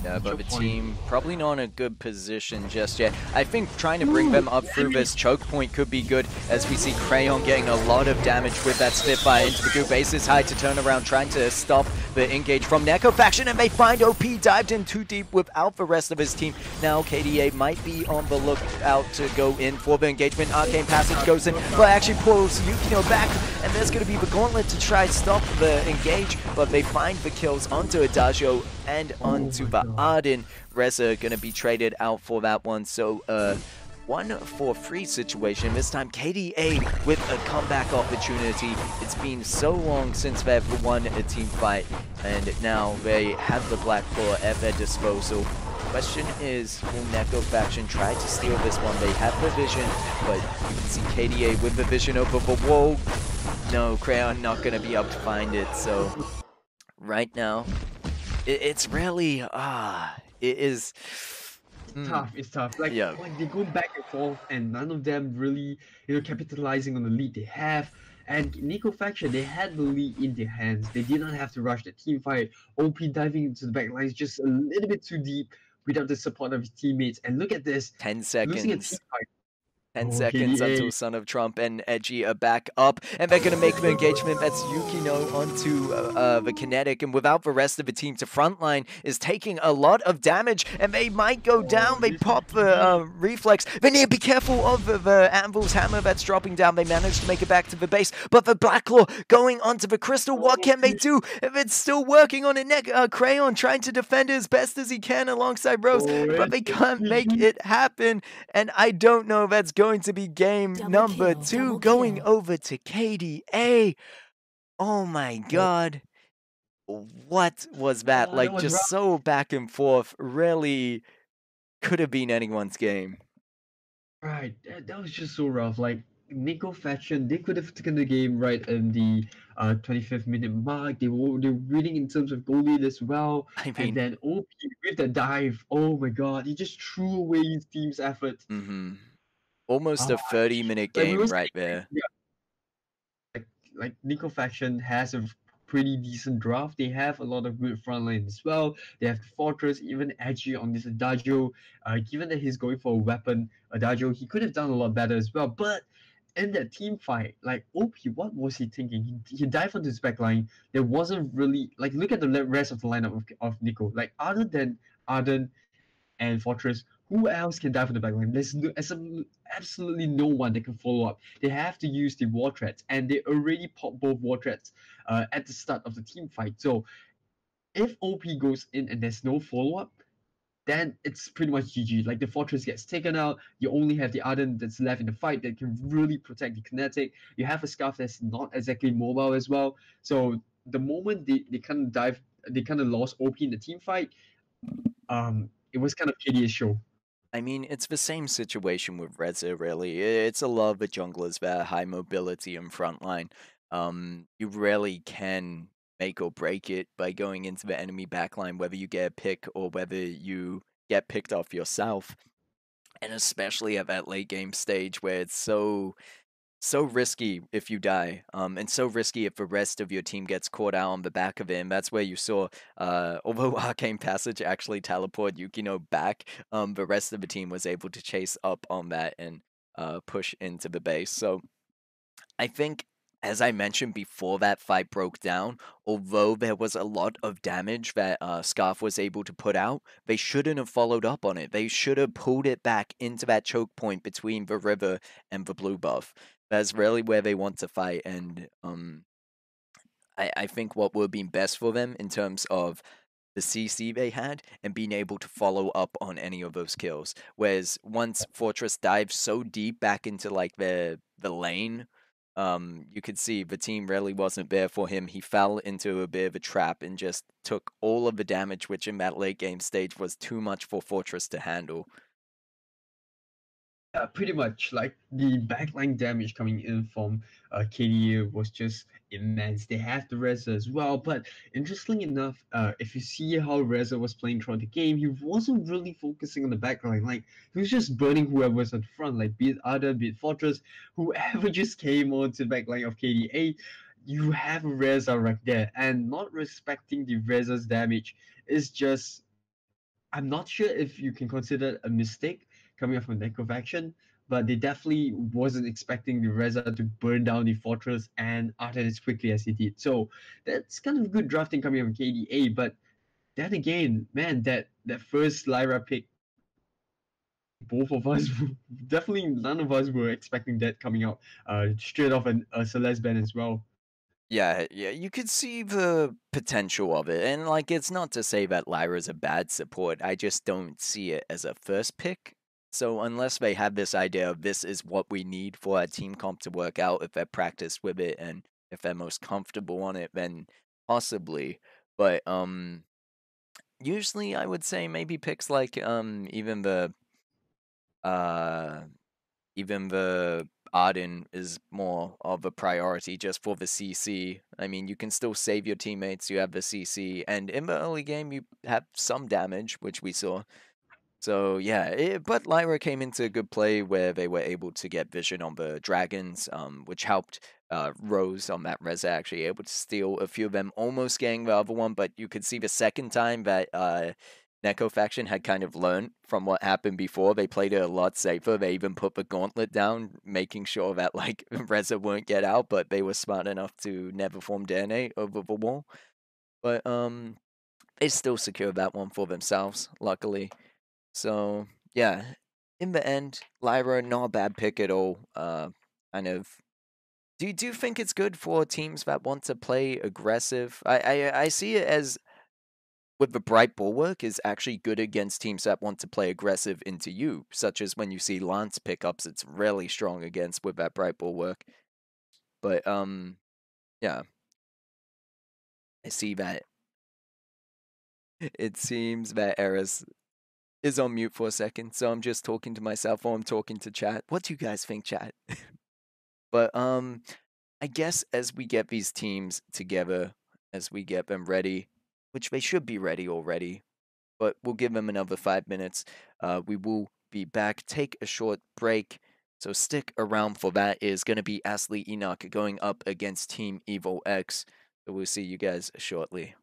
Yeah, but the team probably not in a good position just yet. I think trying to bring them up through this choke point could be good, as we see Crayon getting a lot of damage with that Spitfire into the group. Ace is high to turn around, trying to stop the engage from Neko Faction, and they find OP dived in too deep without the rest of his team. Now KDA might be on the lookout to go in for the engagement. Arcane Passage goes in, but actually pulls Yukino back, and there's going to be the gauntlet to try stop the engage, but they find the kills onto Adagio and onto the Arden. Reza gonna be traded out for that one, so 1-for-3 situation. This time KDA with a comeback opportunity. It's been so long since they've won a team fight, and now they have the Black Claw at their disposal. Question is, will Neko Faction try to steal this one? They have the vision, but you can see KDA with the vision over the wall. No, Crayon not gonna be able to find it, so right now it's really, it is Tough. It's tough. Like, yeah. like they go back and forth, and none of them really, capitalizing on the lead they have. And Neko Faction, they had the lead in their hands. They did not have to rush the team fight. OP diving into the back lines just a little bit too deep without the support of his teammates. And look at this, 10 losing a team seconds. fight. 10 Oh, seconds KDA. until Son of Trump and Edgy are back up, and they're going to make the engagement. That's Yukino onto the kinetic, and without the rest of the team to frontline is taking a lot of damage, and they might go down. They pop the reflex. They need to be careful of the Anvil's hammer that's dropping down. They managed to make it back to the base, but the Black Claw going onto the crystal. What can they do if it's still working on a Crayon trying to defend as best as he can alongside Rose, but they can't make it happen, and I don't know if that's going to be game number 2 going over to KDA. Oh my god. What was that? That Like, was just rough. so back and forth. Really could have been anyone's game. Right, that was just so rough. Like Neko Faction, they could have taken the game right in the 25th minute mark. They were winning in terms of goal lead as well. I And mean, then OP with the dive. Oh my god, he just threw away his team's effort. almost a Ah, 30-minute like we were game right saying, there. yeah, like Neko Faction has a pretty decent draft. They have a lot of good front line as well. They have the Fortress, even Edgy on this Adagio. Given that he's going for a weapon, Adagio, he could have done a lot better as well. But in that team fight, like OP, what was he thinking? He dived onto his back line. There wasn't really like look at the rest of the lineup of Nico. Like other than Arden and Fortress, who else can dive on the back line? There's absolutely no one that can follow up. They have to use the war threats, and they already popped both war threats at the start of the team fight. So if OP goes in and there's no follow up, then it's pretty much GG. Like the fortress gets taken out, you only have the Arden that's left in the fight that can really protect the kinetic. You have a Scarf that's not exactly mobile as well. So the moment they kind of they kind of lost OP in the team fight, it was kind of KDA's show. I mean, it's the same situation with Reza, really. It's a lot of the junglers that high mobility and frontline. You really can make or break it by going into the enemy backline, whether you get a pick or whether you get picked off yourself. And especially at that late game stage where it's so risky if you die, and so risky if the rest of your team gets caught out on the back of it. And that's where you saw, although Arcane Passage actually teleported Yukino back, the rest of the team was able to chase up on that and push into the base. So I think, as I mentioned before that fight broke down, although there was a lot of damage that Scarf was able to put out, they shouldn't have followed up on it. They should have pulled it back into that choke point between the river and the blue buff. That's really where they want to fight, and I think what would have been best for them in terms of the CC they had and being able to follow up on any of those kills. Whereas once Fortress dived so deep back into like the lane, you could see the team really wasn't there for him. He fell into a bit of a trap and just took all of the damage, which in that late game stage was too much for Fortress to handle. Yeah, pretty much. Like the backline damage coming in from KDA was just immense. They have the Reza as well, but interestingly enough, if you see how Reza was playing throughout the game, he wasn't really focusing on the backline. Like he was just burning whoever was at front, like be it Ada, be it Fortress, whoever just came onto the backline of KDA. You have Reza right there, and not respecting the Reza's damage is just I'm not sure if you can consider a mistake coming up from Neko faction, but they definitely wasn't expecting the Reza to burn down the fortress and utter as quickly as he did. So that's kind of good drafting coming from KDA, but then again, man, that first Lyra pick, both of us definitely none of us were expecting that coming out straight off a Celeste ban as well. Yeah, yeah, you could see the potential of it. And like it's not to say that Lyra's a bad support. I just don't see it as a first pick. So unless they have this idea of this is what we need for our team comp to work out, if they're practiced with it and if they're most comfortable on it, then possibly. But usually I would say maybe picks like uh even the Arden is more of a priority just for the CC. I mean, you can still save your teammates, you have the CC, and in the early game, you have some damage, which we saw. So yeah, but Lyra came into a good play where they were able to get vision on the dragons, which helped Rose on that Reza actually able to steal a few of them, almost getting the other one. But you could see the second time that Neko faction had kind of learned from what happened before. They played it a lot safer. They even put the gauntlet down, making sure that like Reza won't get out. But they were smart enough to never form DNA over the wall. But they still secured that one for themselves, luckily. So yeah, in the end, Lyra not a bad pick at all. Kind of. Do you think it's good for teams that want to play aggressive? I see it as with the bright bulwark is actually good against teams that want to play aggressive into you, such as when you see Lance pickups, it's really strong against with that bright bulwark. But yeah, I see that. It seems that Eris is on mute for a second, so I'm just talking to myself or I'm talking to chat. What do you guys think, chat? But I guess as we get these teams together, as we get them ready, which they should be ready already, but we'll give them another 5 minutes. We will be back. Take a short break. So stick around for that. Is going to be Astley Enoch going up against Team Evil X. So we'll see you guys shortly.